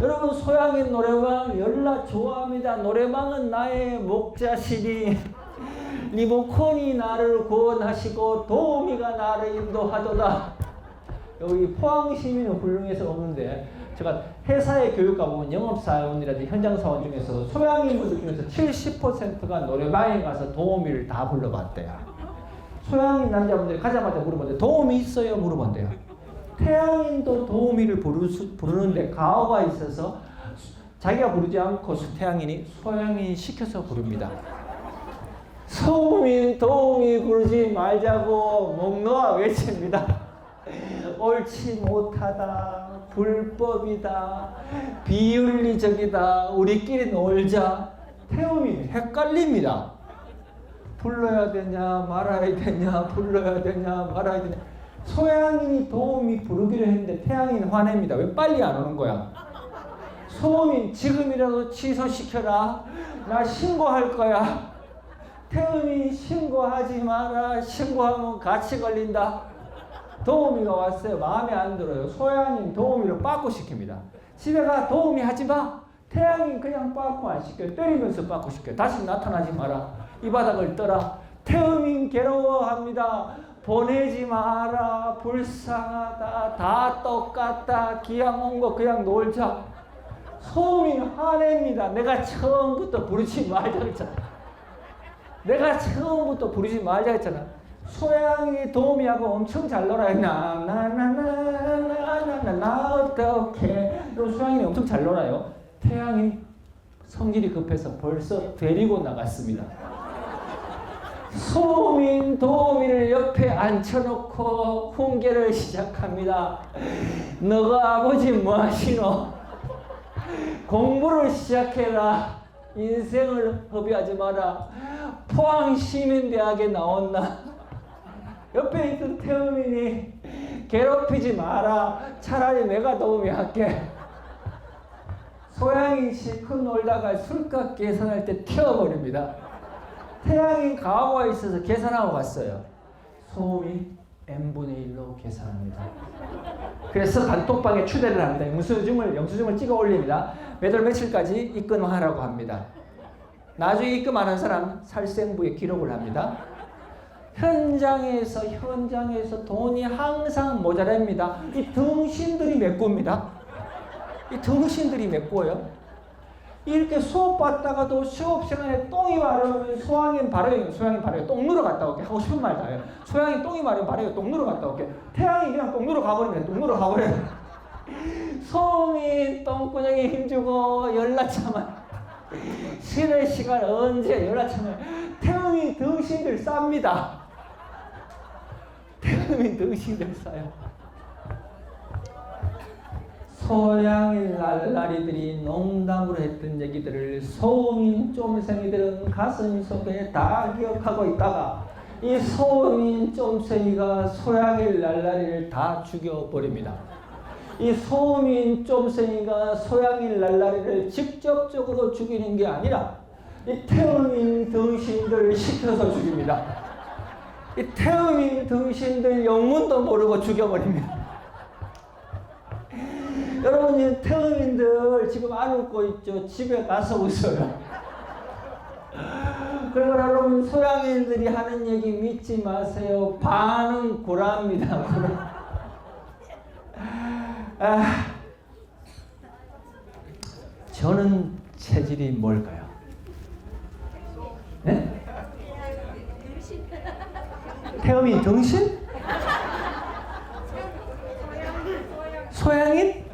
여러분 소양인 노래방 열나 좋아합니다. 노래방은 나의 목자시니 리모컨이 나를 구원하시고 도우미가 나를 인도하도다. 여기 포항시민은 훌륭해서 없는데 제가 회사의 교육 가보면 영업사원이라든지 현장사원 중에서 소양인분들 중에서 70%가 노래방에 가서 도우미를 다 불러봤대요. 소양인 남자분들이 가자마자 물어봤는데 도우미 있어요? 물어본대요. 태양인도 도우미를 부르는데 가오가 있어서 자기가 부르지 않고 태양인이 소양인 시켜서 부릅니다. 소음인 도우미 부르지 말자고 목 놓아 외칩니다. 옳지 못하다, 불법이다, 비윤리적이다, 우리끼리 놀자. 태음인 헷갈립니다. 불러야 되냐 말아야 되냐, 불러야 되냐 말아야 되냐. 소양인이 도우미 부르기로 했는데 태양인 화냅니다. 왜 빨리 안 오는 거야? 소음인 지금이라도 취소시켜라. 나 신고할 거야. 태음인 신고하지 마라. 신고하면 같이 걸린다. 도우미가 왔어요. 마음에 안 들어요. 소양인 도우미를 빠꾸 시킵니다. 집에 가. 도우미 하지 마. 태양인 그냥 빠꾸 안 시켜요. 때리면서 빠꾸 시켜요. 다시 나타나지 마라. 이 바닥을 떠라. 태음인 괴로워합니다. 보내지 마라. 불쌍하다. 다 똑같다. 기왕 온 거 그냥 놀자. 소음인 화냅니다. 내가 처음부터 부르지 말자 했잖아. 내가 처음부터 부르지 말자 했잖아. 소양이 도우미하고 엄청 잘 놀아요. 나 어떡해. 그럼 소양이 엄청 잘 놀아요. 태양이 성질이 급해서 벌써 데리고 나갔습니다. 소민 도우미를 옆에 앉혀놓고 훈계를 시작합니다. 너가 아버지 뭐 하시노? 공부를 시작해라. 인생을 허비하지 마라. 포항시민대학에 나왔나? 옆에 있던 태음인이 괴롭히지 마라. 차라리 내가 도우미 할게. 소양이 실컷 놀다가 술값 계산할 때 튀어버립니다. 태양인 가오가 있어서 계산하고 갔어요. 소음이 n분의 1로 계산합니다. 그래서 단톡방에 추대를 합니다. 영수증을 찍어 올립니다. 몇 월 며칠까지 입금하라고 합니다. 나중에 입금하는 사람 살생부에 기록을 합니다. 현장에서 돈이 항상 모자랍니다. 이 등신들이 메꿉니다. 이 등신들이 메꿔요. 이렇게 수업 받다가도 수업 시간에 똥이 마르면 소양인 바래요. 똥 누러 갔다 올게. 하고 싶은 말 다 해요. 소양인 똥이 마르면 바래요. 똥 누러 갔다 올게. 태양이 그냥 똥 누러 가버리면 똥 누러 가버려요. 소음이 똥구녕에 힘주고 열나차만 쉬는 시간 언제 열나차만 태음이 등신들 쌉니다. 태음이 등신들 싸요. 소양인 랄라리들이 농담으로 했던 얘기들을 소음인 쫌생이들은 가슴 속에 다 기억하고 있다가 이 소음인 쫌생이가 소양인 랄라리를 다 죽여버립니다. 이 소음인 쫌생이가 소양인 랄라리를 직접적으로 죽이는 게 아니라 이 태음인 등신들을 시켜서 죽입니다. 이 태음인 등신들 영문도 모르고 죽여버립니다. 여러분, 이 태음인들 지금 안 웃고 있죠? 집에 가서 웃어요. 그리고 여러분, 소양인들이 하는 얘기 믿지 마세요. 반은 구라입니다. 구라. 저는 체질이 뭘까요? 네? 태음인 등신? 소양인?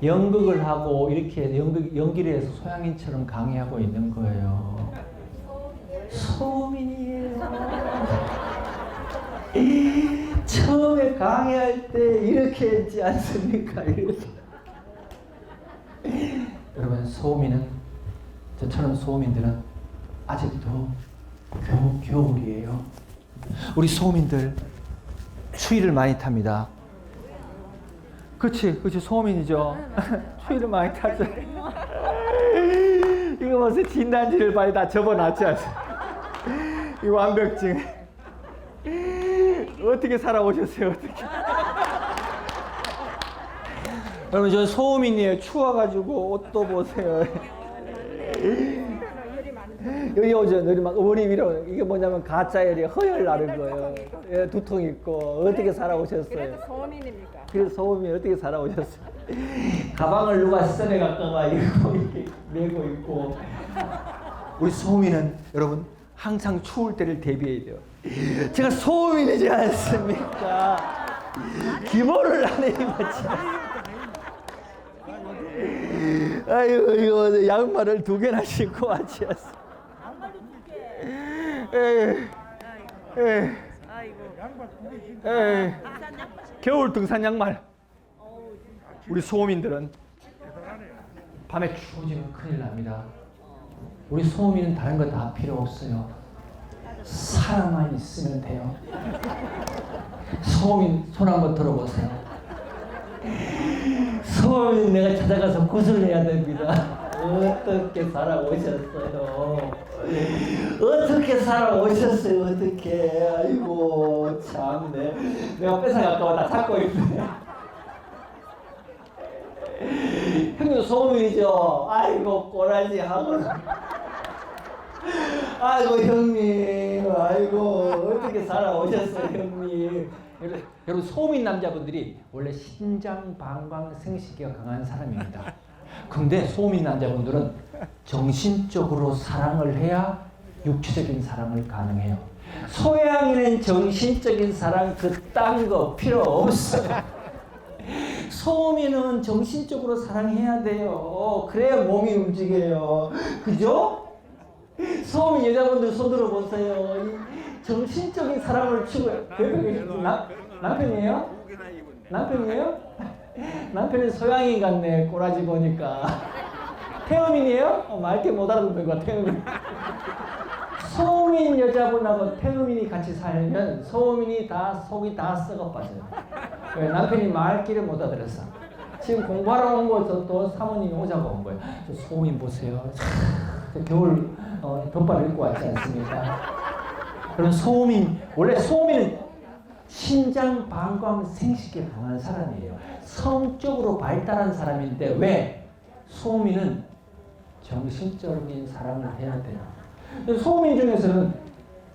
연극을 하고 이렇게 연기를 해서 소양인처럼 강의하고 있는 거예요. 소민이에요. 처음에 강의할 때 이렇게 했지 않습니까? 이렇게. 여러분, 소민은, 저처럼 소민들은 아직도 겨울이에요. 우리 소민들 추위를 많이 탑니다. 그렇지, 소민이죠. 추위를 많이 타죠. 이거 벌써 진단지를 빨리 다 접어놨지 않습니까? 이 완벽증. 어떻게 살아오셨어요? 어떻게? 여러분, 저 소민이에요. 추워가지고 옷도 보세요. 여기 오죠. 머리 위로. 이게 뭐냐면 가짜열이 허열 나는 거예요. 예, 두통 있고. 어떻게 살아오셨어요? 그래도 소민입니까? 그래서 소민이 어떻게 살아오셨어요? 가방을 누가 써내 갈까봐 이렇게 메고 있고. 우리 소민은 여러분 항상 추울 때를 대비해야 돼요. 제가 소민이지 않습니까? 기모를 안 입었지. 아이고, 이거 양말을 2개나 신고 왔지. 겨울 등산 양말. 우리 소민들은 밤에 추워지면 큰일 납니다. 우리 소민은 다른 거 다 필요 없어요. 사랑만 있으면 돼요. 소민 손 한번 들어보세요. 소민 내가 찾아가서 구슬해야 됩니다. 어떻게 살아오셨어요? 어떻게 살아오셨어요? 어떻게? 아이고 참네. 내가 뺏어갈까봐 다 찾고 있네. 형님 소민이죠? 아이고 꼬라지 하고. 아이고 형님, 아이고 어떻게 살아오셨어요 형님. 여러분 소민 남자분들이 원래 신장 방광 생식기가 강한 사람입니다. 근데 소민 남자분들은 정신적으로 사랑을 해야 육체적인 사랑을 가능해요. 소양이는 정신적인 사랑 그딴 거 필요 없어요. 소민은 정신적으로 사랑해야 돼요. 그래야 몸이 움직여요. 그죠? 소민 여자분들 손 들어보세요. 정신적인 사랑을 추구해요. 남편이에요? 남편이에요? 남편이 소양이 같네. 꼬라지 보니까. 태음인이에요? 말게 못 알아듣는 거야. 태음인. 소민 여자분하고 태음인이 같이 살면 소민이 다 속이 다 썩어 빠져요. 왜? 남편이 말귀를 못 알아들었어. 지금 공부하러 온 거죠. 또 사모님이 오자고 온 거예요. 저 소민 보세요. 겨울 덧발 입고 왔지 않습니까? 그럼 소민, 원래 소민은 신장 방광 생식에 강한 사람이에요. 성적으로 발달한 사람인데 왜? 소민은 정신적인 사랑을 해야 돼요. 소민 중에서는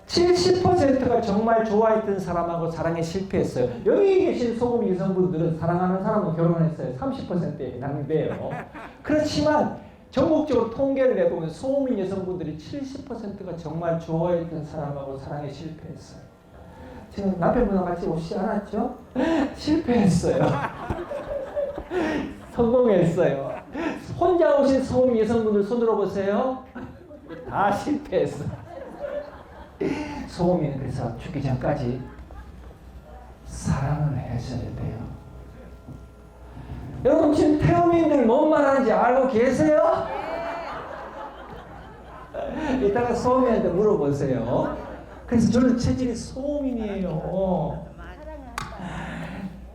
70%가 정말 좋아했던 사람하고 사랑에 실패했어요. 여기 계신 소금 여성분들은 사랑하는 사람하고 결혼했어요. 30%에 해당돼요. 그렇지만 전국적으로 통계를 내보면 소민 여성분들이 70%가 정말 좋아했던 사람하고 사랑에 실패했어요. 지금 남편분과 같이 오시지 않았죠? 실패했어요. 성공했어요. 혼자 오신 소민 여성분들 손 들어보세요. 다 실패했어. 소민은 그래서 죽기 전까지 사랑을 하셔야 돼요. 여러분 지금 태음인들 뭔 말하는지 알고 계세요? 이따가 소민한테 물어보세요. 그래서 저는 체질이 소민이에요.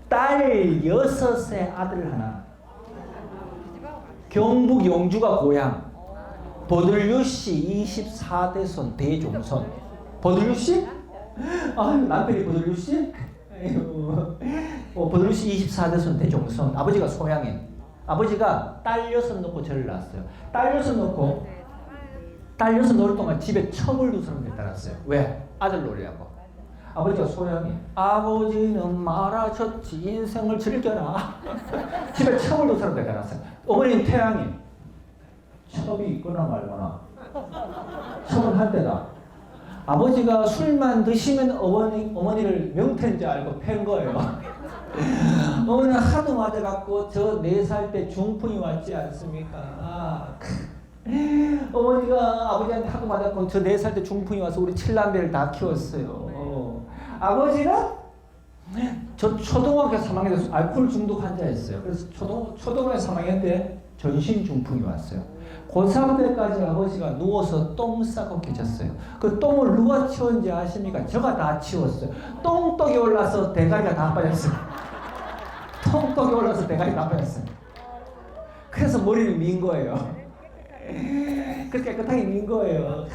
딸 6의 아들 하나. 경북 용주가 고향. 버들류씨 24대손 대종손. 버들류씨? 아, 남편이 버들류씨? 버들류씨 24대손 대종손. 아버지가 소양인. 아버지가 딸 6 놓고 저를 낳았어요. 딸 6 놓고 딸 6 놓을 동안 집에 첨을 두 사람들 따랐어요. 왜? 아들 놀이라고. 아버지가 소양인. 아버지는 말하셨지 인생을 즐겨라. 집에 첨을 두 사람들 따랐어요. 어머니는 태양인. 첩이 있거나 말거나 첩은 한 대다. 아버지가 술만 드시면 어머니를 명태인 줄 알고 팬 거예요. 어머니는 하도 맞아갖고 저 4살 때 중풍이 왔지 않습니까? 어머니가 아버지한테 하고 맞았고 저 4살 때 중풍이 와서 우리 7남매를 다 키웠어요. 아버지는 저 초등학교 3학년 때 알코올 중독 환자였어요. 그래서 초등학교 3학년 때 전신 중풍이 왔어요. 고3 때까지 아버지가 누워서 똥 싸고 계셨어요. 그 똥을 누가 치웠는지 아십니까? 제가 다 치웠어요. 똥떡이 올라서 대가리가 다 빠졌어요. 똥떡이 올라서 대가리가 다 빠졌어요. 그래서 머리를 민 거예요. 그렇게 깨끗하게 민 거예요.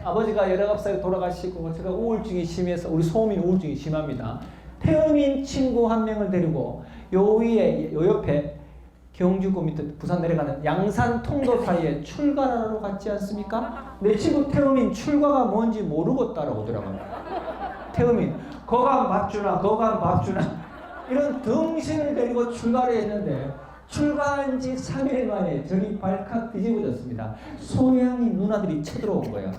아버지가 19살에 돌아가시고 제가 우울증이 심해서 우리 소음인 우울증이 심합니다. 태음인 친구 한 명을 데리고 요 위에 요 옆에 경주고 밑에 부산 내려가는 양산 통도 사이에 출가하러 갔지 않습니까? 내 친구 태음인 출가가 뭔지 모르고 따라오더라고요. 태음인 거간 밥주나 거간 밥주나 이런 등신을 데리고 출가를 했는데 출가한 지 3일 만에 저리 발칵 뒤집어졌습니다. 소양이 누나들이 쳐들어온 거예요.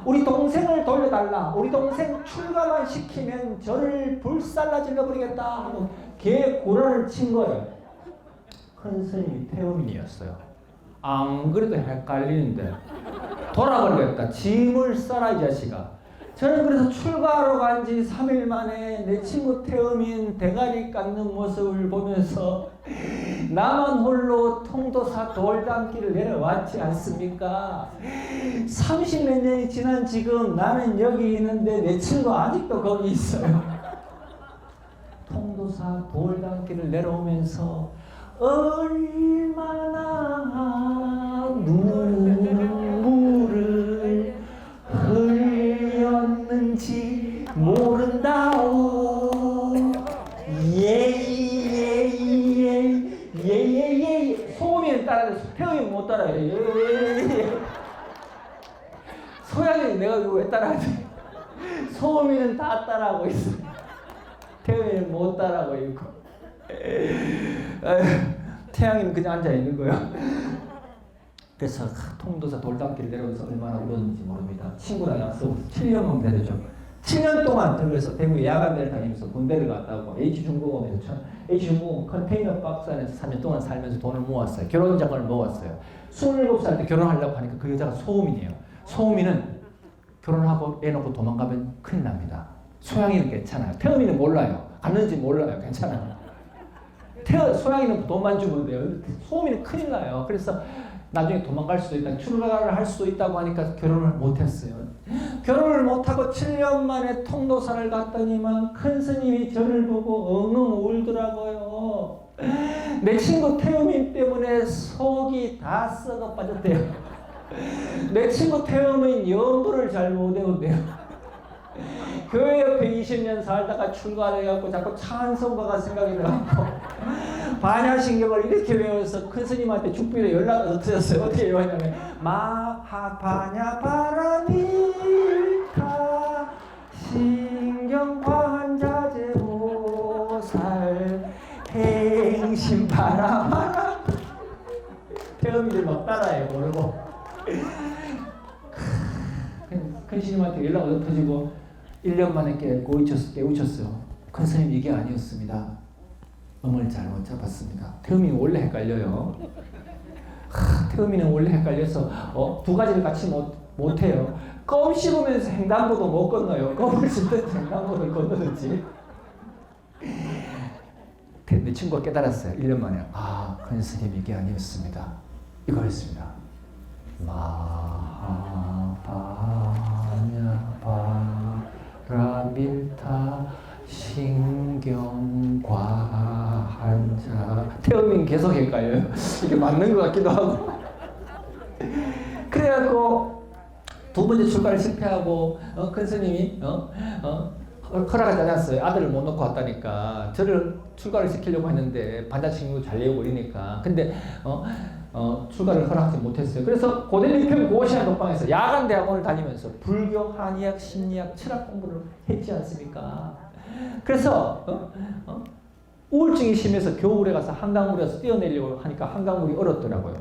우리 동생을 돌려달라. 우리 동생 출가만 시키면 저를 불살라질러 버리겠다 하고 개 고란을 친 거예요. 큰 스님이 태음인이었어요. 안 그래도 헷갈리는데 돌아버리겠다. 짐을 싸라 이 자식아. 저는 그래서 출가하러 간 지 3일 만에 내 친구 태음인 대가리 깎는 모습을 보면서 나만 홀로 통도사 돌담길을 내려왔지 않습니까? 30몇 년이 지난 지금 나는 여기 있는데 내 친구 아직도 거기 있어요. 통도사 돌담길을 내려오면서 얼마나 눈물을 흘렸는지 모른다오. 예예예예예예. 소음이는 따라해. 태음이는 못 따라해. 예예예. 소양이 내가 이거 왜 따라하지? 소음이는 다 따라하고 있어. 태음이는 못 따라하고 있고. 태양이는 그냥 앉아 있는 거야. 그래서 통도사 돌담길을 내려오면서 얼마나 울었는지 모릅니다. 친구랑 약속 7년만 되죠. 7년 동안 그래서 대구에 야간대를 다니면서 군대를 갔다 오고 H중공업에서 H중공업 컨테이너 박스 안에서 3년 동안 살면서 돈을 모았어요. 결혼장을 모았어요. 27살 때 결혼하려고 하니까 그 여자가 소음인이에요. 소음인은 결혼하고 애 놓고 도망가면 큰일 납니다. 소양이는 괜찮아요. 태음이는 몰라요. 갔는지 몰라요. 괜찮아요. 소양이는 돈만 주면 돼요. 소음이는 큰일 나요. 그래서 나중에 도망갈 수도 있다. 출가를 할 수도 있다고 하니까 결혼을 못했어요. 결혼을 못하고 7년 만에 통도사를 갔더니만 큰 스님이 저를 보고 엉엉 울더라고요. 내 친구 태음인 때문에 속이 다 썩어 빠졌대요. 내 친구 태음인 연부를 잘 못 외운대요. 교회 옆에 20년 살다가 출가해갖고 자꾸 찬송가가 생각이 나고 반야신경을 이렇게 외워서 큰 스님한테 죽비로 연락을 얻었어요. 어떻게 외웠냐면 마하반야 바라밀타 신경관자재보살 행심바라바라. 태음이들 막 따라해요. 모르고 큰 스님한테 연락을 얻어지고 1년 만에 깨우쳤어요. 큰 스님 이게 아니었습니다. 음을 잘못 잡았습니다. 태음이는 원래 헷갈려요. 태음이는 원래 헷갈려서 두 가지를 같이 못해요. 껌 씹으면서 횡단보도 못 건너요. 껌을 씹든지 횡단보도를 건너든지. 내 친구가 깨달았어요. 1년 만에. 큰 스님 이게 아니었습니다. 이거 했습니다. 마하바냐바라밀타 신경과한자. 태음인 계속 헷갈려요. 이게 맞는 것 같기도 하고. 그래갖고 두 번째 출가를 실패하고 큰 스님이 허락하지 않았어요. 아들을 못 놓고 왔다니까. 저를 출가를 시키려고 했는데 반자신경도 잘 내어버리니까. 근데 출가를 허락하지 못했어요. 그래서 고대리평 고시안 독방에서 야간 대학원을 다니면서 불교, 한의학, 심리학, 철학 공부를 했지 않습니까? 그래서 우울증이 심해서 겨울에 가서 한강물에 가서 뛰어내려고 하니까 한강물이 얼었더라고요.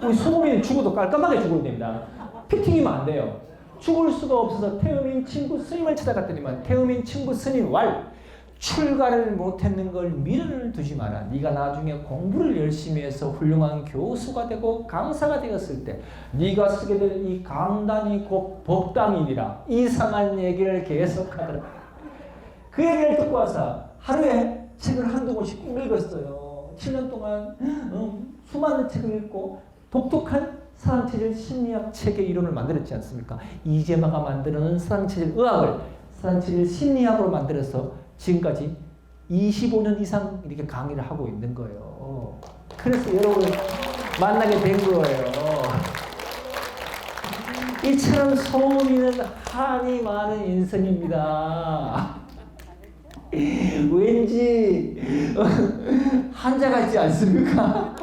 우리 소금이는 죽어도 깔끔하게 죽어야 됩니다. 피팅이면 안 돼요. 죽을 수가 없어서 태음인 친구 스님을 찾아갔더니만 태음인 친구 스님 왈 출가를 못했는 걸 미련을 두지 마라. 네가 나중에 공부를 열심히 해서 훌륭한 교수가 되고 강사가 되었을 때 네가 쓰게 될 이 강단이 곧 법당이니라. 이상한 얘기를 계속하더라. 그 얘기를 듣고 와서 하루에 책을 한두 권씩 꼭 읽었어요. 7년 동안 수많은 책을 읽고 독특한 사랑체질 심리학 책의 이론을 만들었지 않습니까? 이재마가 만드는 사랑체질 의학을 사랑체질 심리학으로 만들어서 지금까지 25년 이상 이렇게 강의를 하고 있는 거예요. 그래서 여러분을 만나게 된 거예요. 이처럼 소음이는 한이 많은 인성입니다. 왠지 한자 같지 않습니까?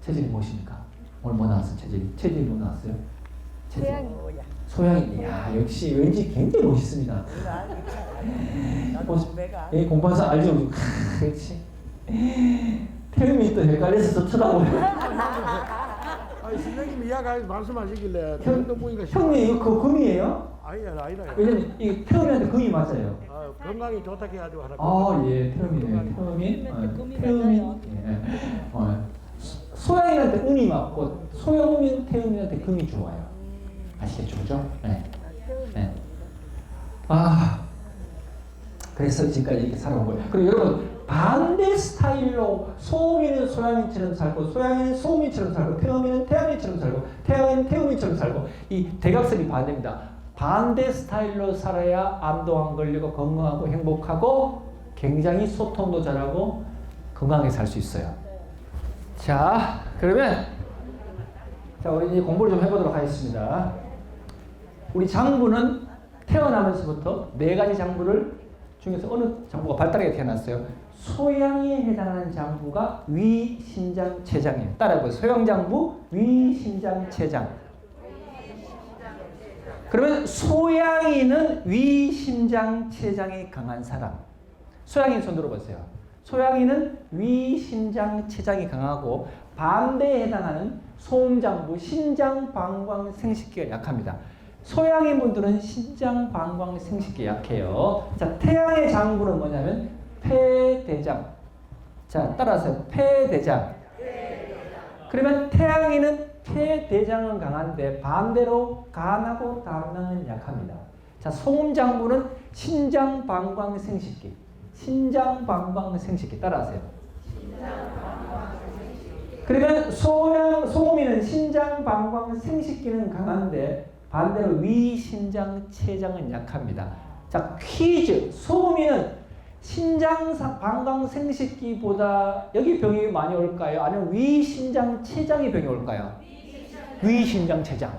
체질이 무엇입니까? 오늘 뭐 나왔어? 체질이 뭐 나왔어요? 소양이. 소양이. 야, 역시 왠지 굉장히 멋있습니다. 예, 공부해서 알죠? 그렇지. 태음이 또 헷갈려서 쳐다보네. 아니 선생님 이야기 말씀하시길래 보니까 형님 이거 그 금이에요? 아니라. 왜냐면 이 태음이한테 금이 맞아요. 건강이 좋다 해가지고 하나. 예, 태음이네. 금이 태음이. 맞아요. 소양이한테 은이 맞고 소양이면 태음이한테 금이 좋아요. 아시겠죠, 그죠? 네. 그래서 지금까지 이렇게 살아온 거예요. 그리고 여러분 반대 스타일로 소음이는 소양이처럼 살고 소양이는 소음이처럼 살고 태음이는 태양이처럼 살고 태양이는 태음이처럼 살고 이 대각선이 반대입니다. 반대 스타일로 살아야 암도 안 걸리고 건강하고 행복하고 굉장히 소통도 잘하고 건강하게 살 수 있어요. 자, 그러면 우리 이제 공부를 좀 해보도록 하겠습니다. 우리 장부는 태어나면서부터 4가지 장부를 중에서 어느 장부가 발달하게 태어났어요. 소양에 해당하는 장부가 위, 신장, 췌장이에요. 따라해보세요. 소양장부, 위, 신장, 췌장. 그러면 소양이는 위, 신장, 췌장이 강한 사람. 소양이 손 들어보세요. 소양이는 위, 신장, 췌장이 강하고 반대에 해당하는 소음장부, 신장, 방광, 생식기가 약합니다. 소양인 분들은 신장, 방광, 생식기 약해요. 자, 태양의 장부는 뭐냐면 폐, 대장. 자, 따라서 폐, 대장. 그러면 태양이는 폐, 대장은 강한데 반대로 간하고 담낭은 약합니다. 자, 소음장부는 신장, 방광, 생식기. 신장, 방광, 생식기. 따라하세요. 그러면 소음이는 신장, 방광, 생식기는 강한데 반대로 위, 신장, 췌장은 약합니다. 자, 퀴즈. 소음이는 신장, 방광, 생식기보다 여기 병이 많이 올까요? 아니면 위, 신장, 췌장이 병이 올까요? 위, 신장, 췌장.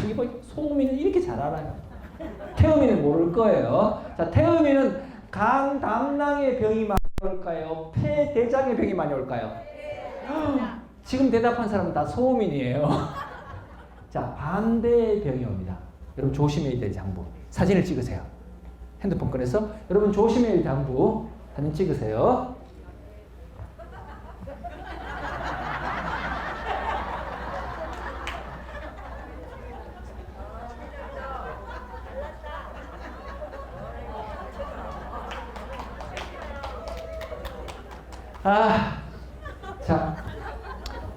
이거 소음이는 이렇게 잘 알아요. 태음이는 모를 거예요. 자, 태음이는 간, 담낭의 병이 많이 올까요? 폐, 대장의 병이 많이 올까요? 지금 대답한 사람은 다 소음인이에요. 자, 반대의 병이 옵니다. 여러분 조심해야 될 장부. 사진을 찍으세요. 핸드폰 꺼내서 여러분 조심해야 될 장부 사진 찍으세요. 자,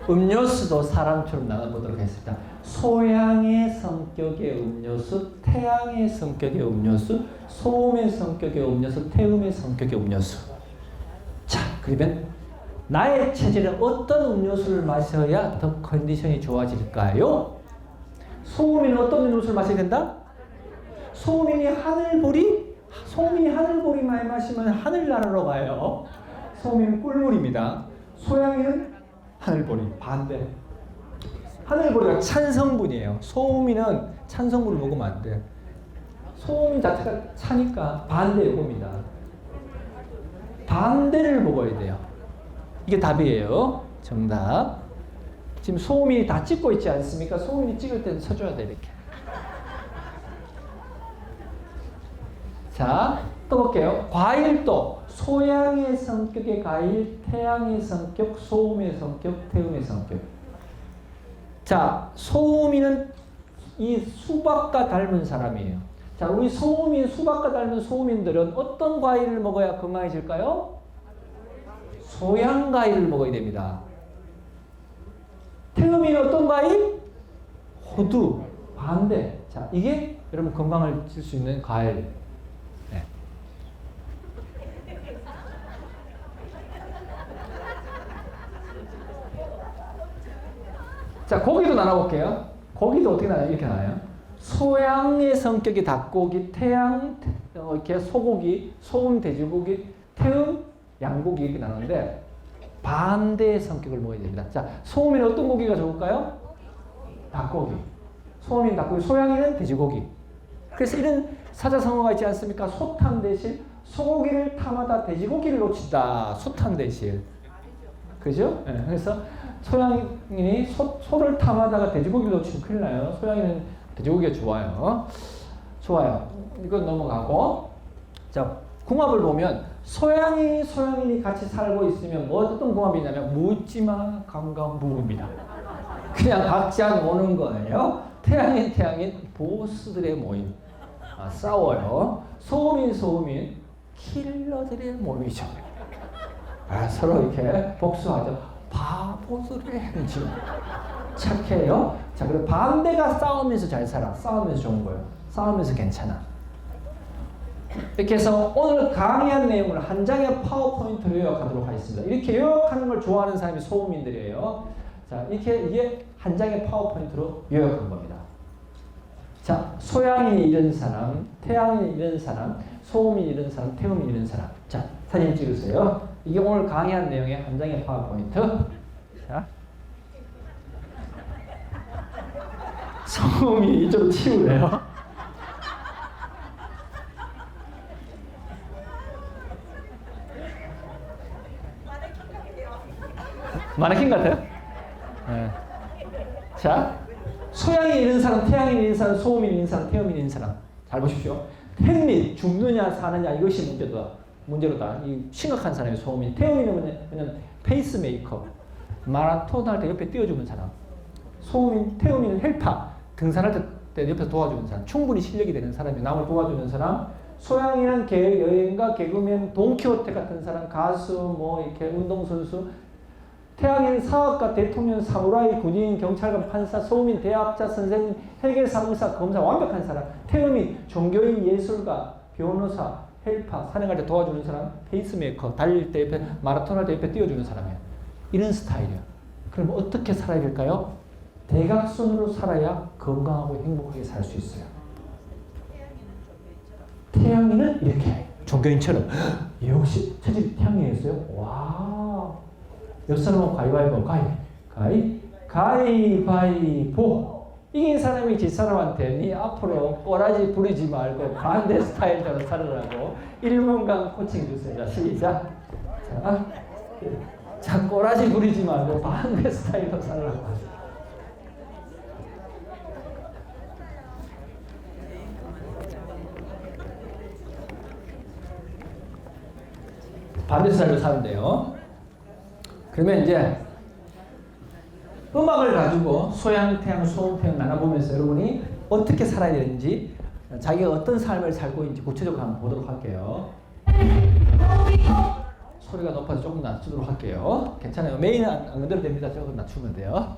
음료수도 사람처럼 나눠보도록 하겠습니다. 소양의 성격의 음료수, 태양의 성격의 음료수, 소음의 성격의 음료수, 태음의 성격의 음료수. 자, 그러면 나의 체질은 어떤 음료수를 마셔야 더 컨디션이 좋아질까요? 소음이는 어떤 음료수를 마셔야 된다? 소음인이 하늘보리 많이 마시면 하늘나라로 가요. 소음인은 꿀물입니다. 소양이는 하늘보리 반대. 하늘보리가 찬성분이에요. 소음이는 찬성분을 먹으면 안 돼. 소음 자체가 차니까 반대 요겁니다. 반대를 먹어야 돼요. 이게 답이에요. 정답. 지금 소음이 다 찍고 있지 않습니까? 소음이 찍을 때는 서줘야 돼, 이렇게. 자, 또 볼게요. 과일도 소양의 성격의 과일, 태양의 성격, 소음의 성격, 태음의 성격. 자, 소음이는 이 수박과 닮은 사람이에요. 자, 우리 소음인, 수박과 닮은 소음인들은 어떤 과일을 먹어야 건강해질까요? 소양 과일을 먹어야 됩니다. 태음인은 어떤 과일? 호두, 반대. 자, 이게 여러분 건강을 줄 수 있는 과일. 네. 자, 고기도 나눠볼게요. 고기도 어떻게 나눠요? 이렇게 나눠요. 소양의 성격이 닭고기, 태양, 이렇게 소고기, 소음 돼지고기, 태음 양고기 이렇게 나누는데 반대의 성격을 먹어야 됩니다. 자, 소음에는 어떤 고기가 좋을까요? 닭고기. 소음인 닭고기, 소양이는 돼지고기. 그래서 이런 사자성어가 있지 않습니까? 소탕 대신 소고기를 탐하다 돼지고기를 놓친다. 소탕 대신. 그죠? 네, 그래서 소양인이 소를 탐하다가 돼지고기를 놓치면 큰일 나요. 소양이는 돼지고기가 좋아요. 좋아요. 이건 넘어가고. 자, 궁합을 보면 소양인이 같이 살고 있으면 뭐 어떤 궁합이냐면 묻지마 강강부입니다. 그냥 각자 노는 거예요. 태양인 보스들의 모임. 싸워요. 소음인 킬러들의 모임이죠. 서로 이렇게 복수하죠. 바보들의 행진. 착해요. 자, 그리고 반대가 싸우면서 잘 살아. 싸우면서 좋은 거예요. 싸우면서 괜찮아. 이렇게 해서 오늘 강의한 내용을 한 장의 파워포인트로 요약하도록 하겠습니다. 이렇게 요약하는 걸 좋아하는 사람이 소음인들이에요. 자, 이게 한 장의 파워포인트로 요약한 겁니다. 자, 소양인이 이런 사람, 태양인이 이런 사람, 소음인이 이런 사람, 태음인이 이런 사람. 자, 사진 찍으세요. 이게 오늘 강의한 내용의 한 장의 파워포인트. 자, 소음이 좀 치우래요. 마네킹 같아요? 네. 자, 소양이 있는 사람, 태양이 있는 사람, 소음이 있는 사람, 태음이 있는 사람. 잘 보십시오. 햇빛, 죽느냐 사느냐 이것이 문제로다. 이 심각한 사람이 소음인. 태음이는 뭐냐면 페이스메이커. 마라톤 할 때 옆에 띄워주는 사람. 태음이는 헬파. 등산할 때 옆에서 도와주는 사람. 충분히 실력이 되는 사람이 남을 도와주는 사람. 소양이는 여행가, 개그맨, 돈키호테 같은 사람, 가수, 뭐 이렇게 운동선수. 태양인 사업가, 대통령, 사무라이, 군인, 경찰관, 판사, 소음인, 대학자, 선생님, 해결사, 의사, 검사, 완벽한 사람. 태음인, 종교인, 예술가, 변호사, 헬파, 산행할 때 도와주는 사람, 페이스메이커, 달릴 때 옆에, 마라톤 할 때 옆에 띄워주는 사람이에요. 이런 스타일이에요. 그럼 어떻게 살아야 될까요? 대각선으로 살아야 건강하고 행복하게 살 수 있어요. 태양인은 이렇게 종교인처럼 역시 체질이 태양인이었어요. 와. 옆 사람은 가위바위보, 가위바위보. 이긴 사람이 질 사람한테 니 앞으로 꼬라지 부리지 말고 반대 스타일대로 살으라고 1분간 코칭 주세요. 자, 시작. 자, 꼬라지 부리지 말고 반대 스타일로 살으라고 하세요. 반대 스타일로 사면 돼요. 그러면 이제 음악을 가지고 소양, 태양, 소음, 태양 나눠보면서 여러분이 어떻게 살아야 되는지 자기가 어떤 삶을 살고 있는지 구체적으로 한번 보도록 할게요. 소리가 높아서 조금 낮추도록 할게요. 괜찮아요. 메인은 안 건드려도 됩니다. 조금 낮추면 돼요.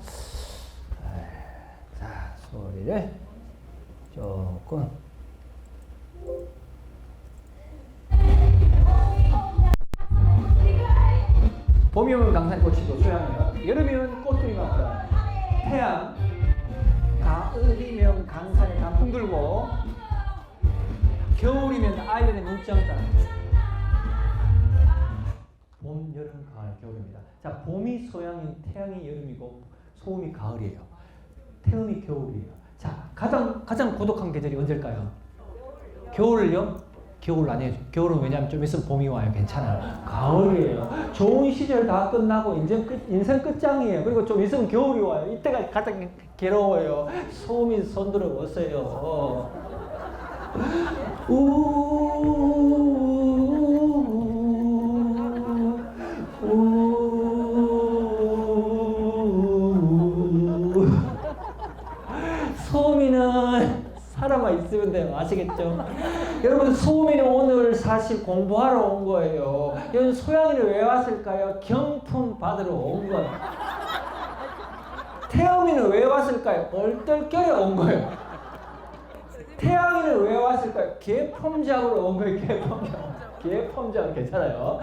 자, 소리를 조금 봄이 오면 강산이 꽃이고 소양이요. 여름이면 꽃들이가 없어요. 태양, 가을이면 강산에 단풍 들고, 겨울이면 아이들의 눈장 따라. 봄, 여름, 가을, 겨울입니다. 자, 봄이 소양인, 태양이 여름이고, 소음이 가을이에요. 태음이 겨울이에요. 자, 가장 고독한 계절이 언제일까요? 겨울을요? 겨울 아니에요. 겨울은 왜냐하면 좀 있으면 봄이 와요. 괜찮아요. 가을이에요. 좋은 시절 다 끝나고 인생 끝장이에요. 그리고 좀 있으면 겨울이 와요. 이때가 가장 괴로워요. 소음이 손들어 오세요. 소음이는 사람만 있으면 보여주면 돼요. 아시겠죠? 여러분, 소민이 오늘 사실 공부하러 온 거예요. 여러분, 소양이는 왜 왔을까요? 경품 받으러 온 거예요. 태영이는 왜 왔을까요? 얼떨결에 온 거예요. 태양이는 왜 왔을까요? 개펌작으로 온 거예요. 개펌작 괜찮아요.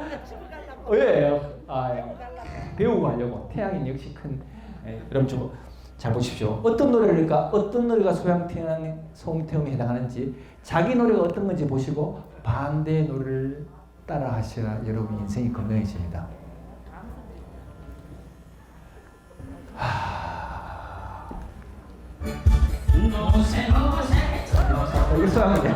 왜요? 배우고 하려고. 태양이는 역시 큰. 여러분 좀 잘 보십시오. 어떤 노래일까? 어떤 노래가 소음태음에 해당하는지, 자기 노래가 어떤 건지 보시고 반대의 노래를 따라 하셔야 여러분 인생이 건강해집니다. 이거 소양이네.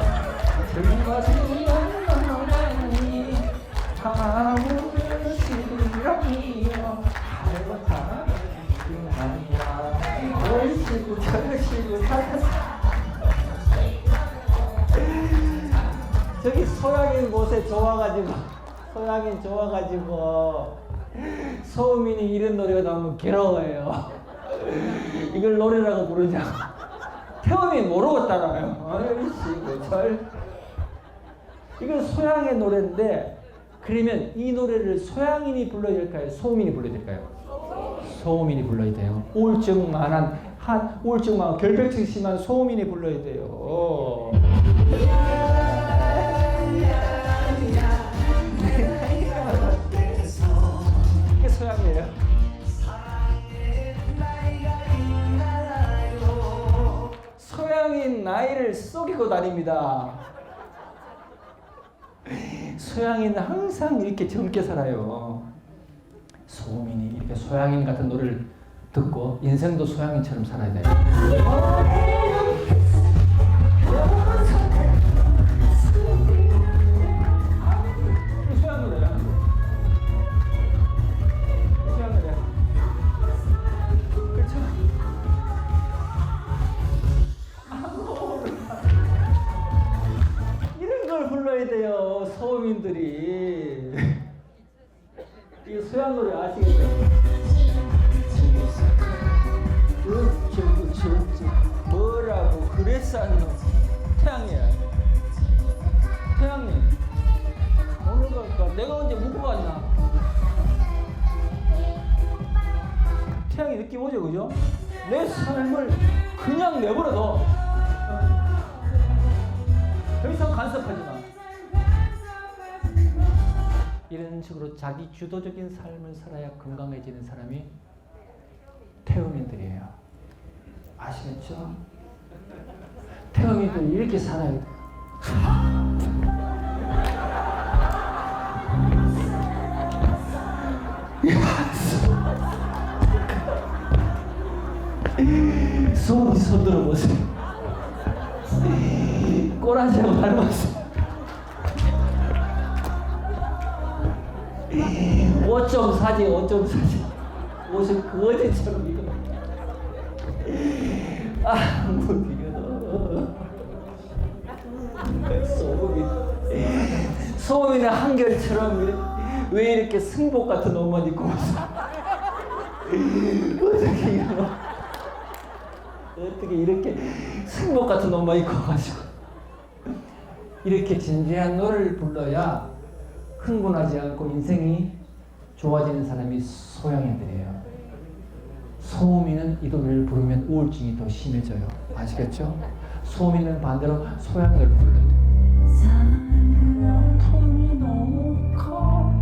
저기 소양인 곳에 좋아가지고 소음인이 이런 노래가 나오면 괴로워해요. 이걸 노래라고 부르냐고. 태음이 모르고 따라요. 이건 소양의 노래인데, 그러면 이 노래를 소양인이 불러야 될까요? 소음인이 불러야 될까요? 소음인이 불러야 돼요. 우울증만한 결벽증 심한 소음인이 불러야 돼요. 이게 소양이에요. 소양인 나이를 속이고 다닙니다. 소양이는 항상 이렇게 젊게 살아요. 소민이 이렇게 소양인 같은 노래를 듣고 인생도 소양인처럼 살아야 돼요. 이 소양 노래야. 소양 노래. 그렇죠? 이런 걸 불러야 돼요, 소민들이. 이 소양 노래 아시겠죠? 뭐라고 그랬었노? 태양이야. 태양님, 오늘 갈까? 내가 언제 묵고 갔나? 태양이 느낌 오죠, 그죠? 내 삶을 그냥 내버려둬. 더 이상 간섭하지 마. 이런 식으로 자기 주도적인 삶을 살아야 건강해지는 사람이 태음인들이에요. 아시겠죠? 태음인들 이렇게 살아야 돼요. 손 들어보세요. 꼬라지하고 닮았어요. 5.4지. 옷을 거지처럼 입어. 못 이겨도. 소민의 한결처럼 왜 이렇게 승복 같은 옷만 입고 왔어? 어떻게 이렇게 승복 같은 옷만 입고 와가지고 이렇게 진지한 노래를 불러야 흥분하지 않고 인생이 좋아지는 사람이 소양인들이에요. 소음인은 이 노래를 부르면 우울증이 더 심해져요. 아시겠죠? 소음인은 반대로 소양을 불러야 돼요. 통이 너무 커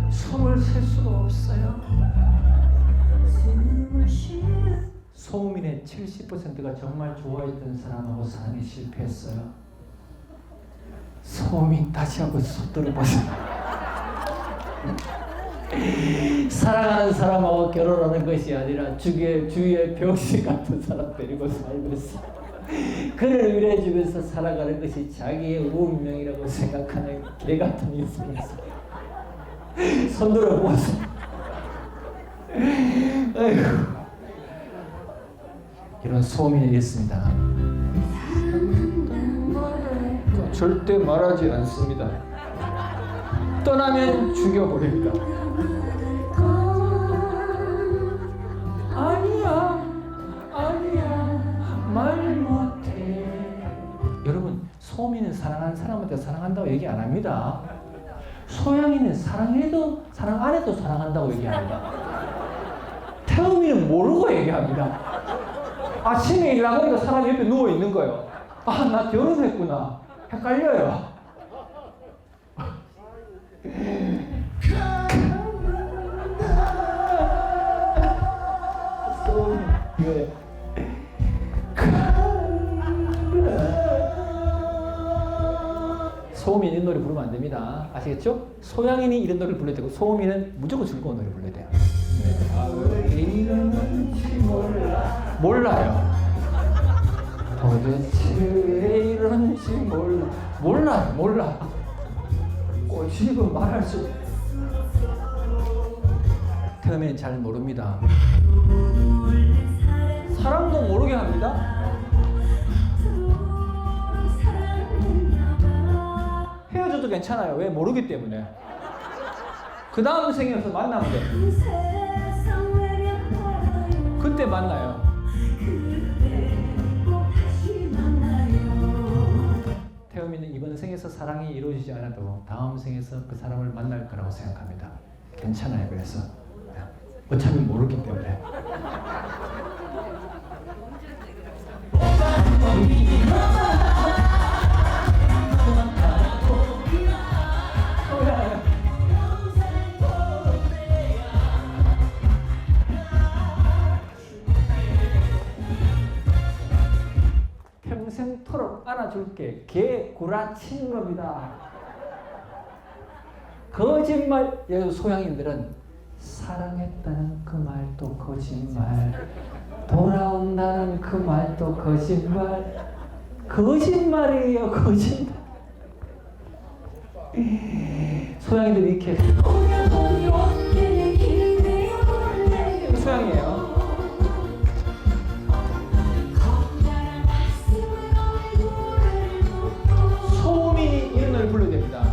숨을 쉴 수가 없어요. 소음인의 70%가 정말 좋아했던 사람하고 사랑에 실패했어요. 소음인 다시 한번 손 들어보세요. 사랑하는 사람하고 결혼하는 것이 아니라 주위에 병신 같은 사람 데리고 살면서 그를 위로해주면서 살아가는 것이 자기의 운명이라고 생각하는 개 같은 인생에서 손 들어보세요. 이런 소민이 있습니다. 절대 말하지 않습니다. 떠나면 죽여버립니다. 아니야 말 못해. 사랑한다고 얘기 안 합니다. 소양이는 사랑해도 사랑 안 해도 사랑한다고 얘기합니다. 태음이는 모르고 얘기합니다. 아침에 일 나가니까 사람이 옆에 누워 있는 거예요. 아, 나 결혼했구나. 헷갈려요. 소음이 이런 노래 부르면 안 됩니다. 아시겠죠? 소양인이 이런 노래를 불러야 되고 소음이는 무조건 즐거운 노래 불러야 돼요. 왜 이러는지 몰라요. 도대체 왜 이러는지 몰라. 지금 말할 수 태음이는 잘 모릅니다. 사랑도 모르게 합니다. 헤어져도 괜찮아요. 왜? 모르기 때문에. 그 다음 생에서 만나면 돼. 그때 만나요. 태음이는 이번 생에서 사랑이 이루어지지 않아도 다음 생에서 그 사람을 만날 거라고 생각합니다. 괜찮아요. 그래서 어차피 모르기 때문에. 평생토록 안아줄게. 개 구라치는 겁니다. 거짓말. 소양인들은 사랑했다는 그 말도 거짓말, 돌아온다는 그 말도 거짓말. 거짓말이에요. 거짓말. 소양이들이 이렇게 소양이에요. 소음이 이런 노래 불러야 됩니다.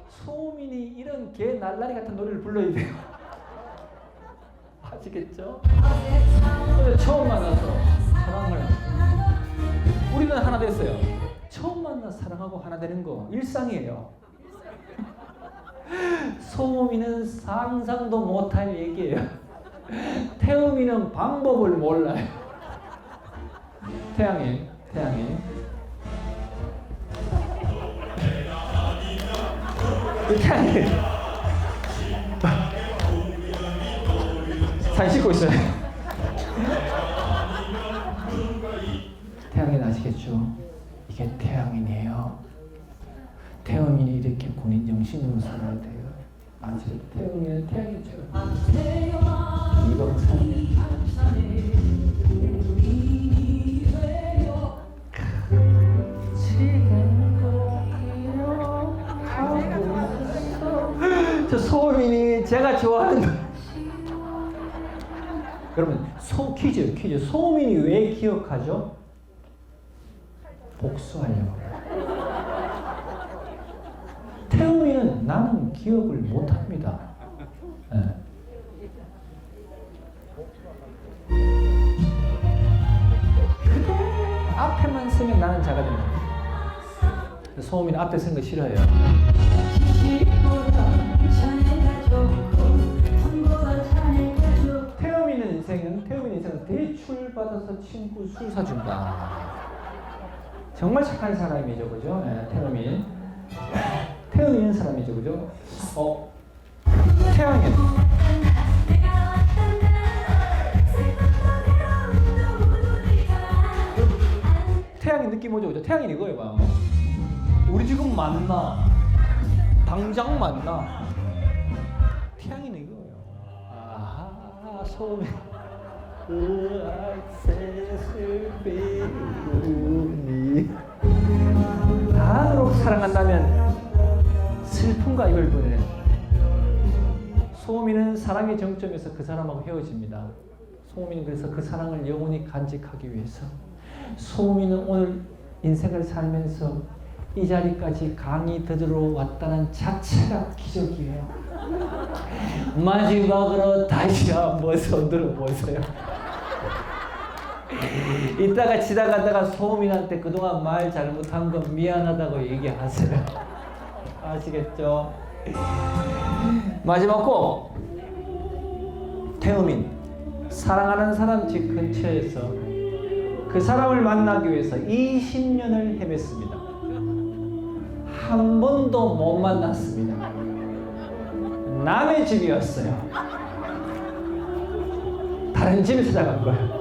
소음인이 이런 개 날라리 같은 노래를 불러야 돼요. 아시겠죠? 처음 만나서 사랑을, 우리는 하나 됐어요. 처음 만나 사랑하고 하나 되는 거 일상이에요. 소음이는 상상도 못할 얘기예요. 태음이는 방법을 몰라요. 태양이 잘 씻고 있어요. 태양인 아시겠죠? 이게 태양인이에요. 태음인이 이렇게 군인 정신으로 살아야 돼요. 아시죠? 태음인은 태양이죠. 이범산. 저 소음인이 제가 좋아하는 여러분 퀴즈. 소음인이 왜 기억하죠? 복수하려고. 태음인은 나는 기억을 못합니다. 네. 앞에만 쓰면 나는 자가 됩니다. 소음이는 앞에 쓰는 거 싫어해요. 태음인 인생은 대출받아서 친구 술 사준다. 정말 착한 사람이죠, 그죠? 네, 태음인 사람이죠, 그죠? 태양인. 태양인 느낌 오죠, 그죠? 태양인 이거예요, 봐. 우리 지금 만나. 당장 만나. 태양인 이거예요. 아하, 소매. 다하도록 사랑한다면 슬픔과 이별 보내. 소음이는 사랑의 정점에서 그 사람하고 헤어집니다. 소음이는 그래서 그 사랑을 영원히 간직하기 위해서. 소음이는 오늘 인생을 살면서 이 자리까지 강이 들어 왔다는 자체가 기적이에요. 마지막으로 다시 한번 손 들어보세요. 이따가 지나가다가 소민한테 그동안 말 잘못한 건 미안하다고 얘기하세요. 아시겠죠? 마지막 곡. 태음인. 사랑하는 사람 집 근처에서 그 사람을 만나기 위해서 20년을 헤맸습니다. 한 번도 못 만났습니다. 남의 집이었어요. 다른 집에 찾아간 거예요.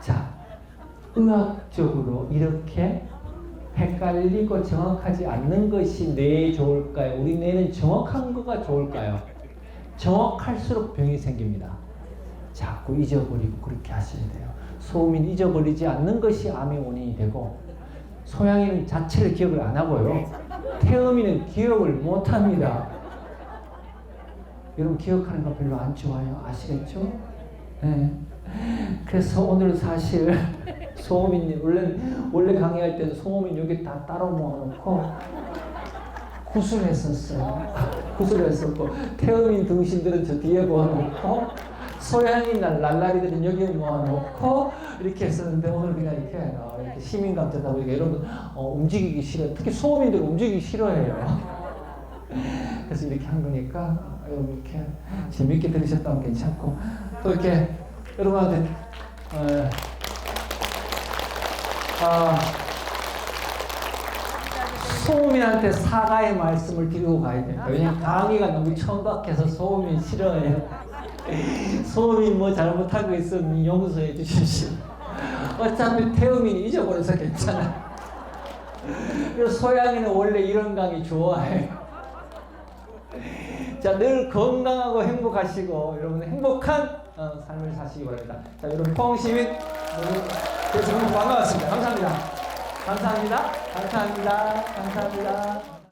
자, 의학적으로 이렇게 헷갈리고 정확하지 않는 것이 뇌에 좋을까요? 우리 뇌는 정확한 거가 좋을까요? 정확할수록 병이 생깁니다. 자꾸 잊어버리고 그렇게 하셔야 돼요. 소음인 잊어버리지 않는 것이 암의 원인이 되고, 소양이는 자체를 기억을 안 하고요. 태음이는 기억을 못 합니다. 여러분 기억하는 거 별로 안 좋아요. 아시겠죠? 네. 그래서 오늘 사실 소음인 원래 강의할 때는 소음인 여기 다 따로 모아놓고 구슬했었어요. 구슬했었고 태음인 등신들은 저 뒤에 모아놓고 소양이나 랄라리들은 여기에 모아놓고 이렇게 했었는데 오늘 그냥 이렇게 시민감자다 보니까 여러분 움직이기 싫어요. 특히 소음인들 움직이기 싫어해요. 그래서 이렇게 한 거니까 여러분 이렇게 재밌게 들으셨다면 괜찮고 또 이렇게 여러분한테 소음인한테 사과의 말씀을 드리고 가야 됩니다. 왜냐면 강의가 너무 천박해서 소음인 싫어해요. 소음인 뭐 잘못하고 있으면 용서해 주십시오. 어차피 태음인이 잊어버려서 괜찮아요. 그래서 소양이는 원래 이런 강의 좋아해요. 자, 늘 건강하고 행복하시고 여러분 행복한 삶을 사시기 바랍니다. 자, 여러분 포항시민 여러분 반가웠습니다. 감사합니다. 감사합니다. 감사합니다. 감사합니다.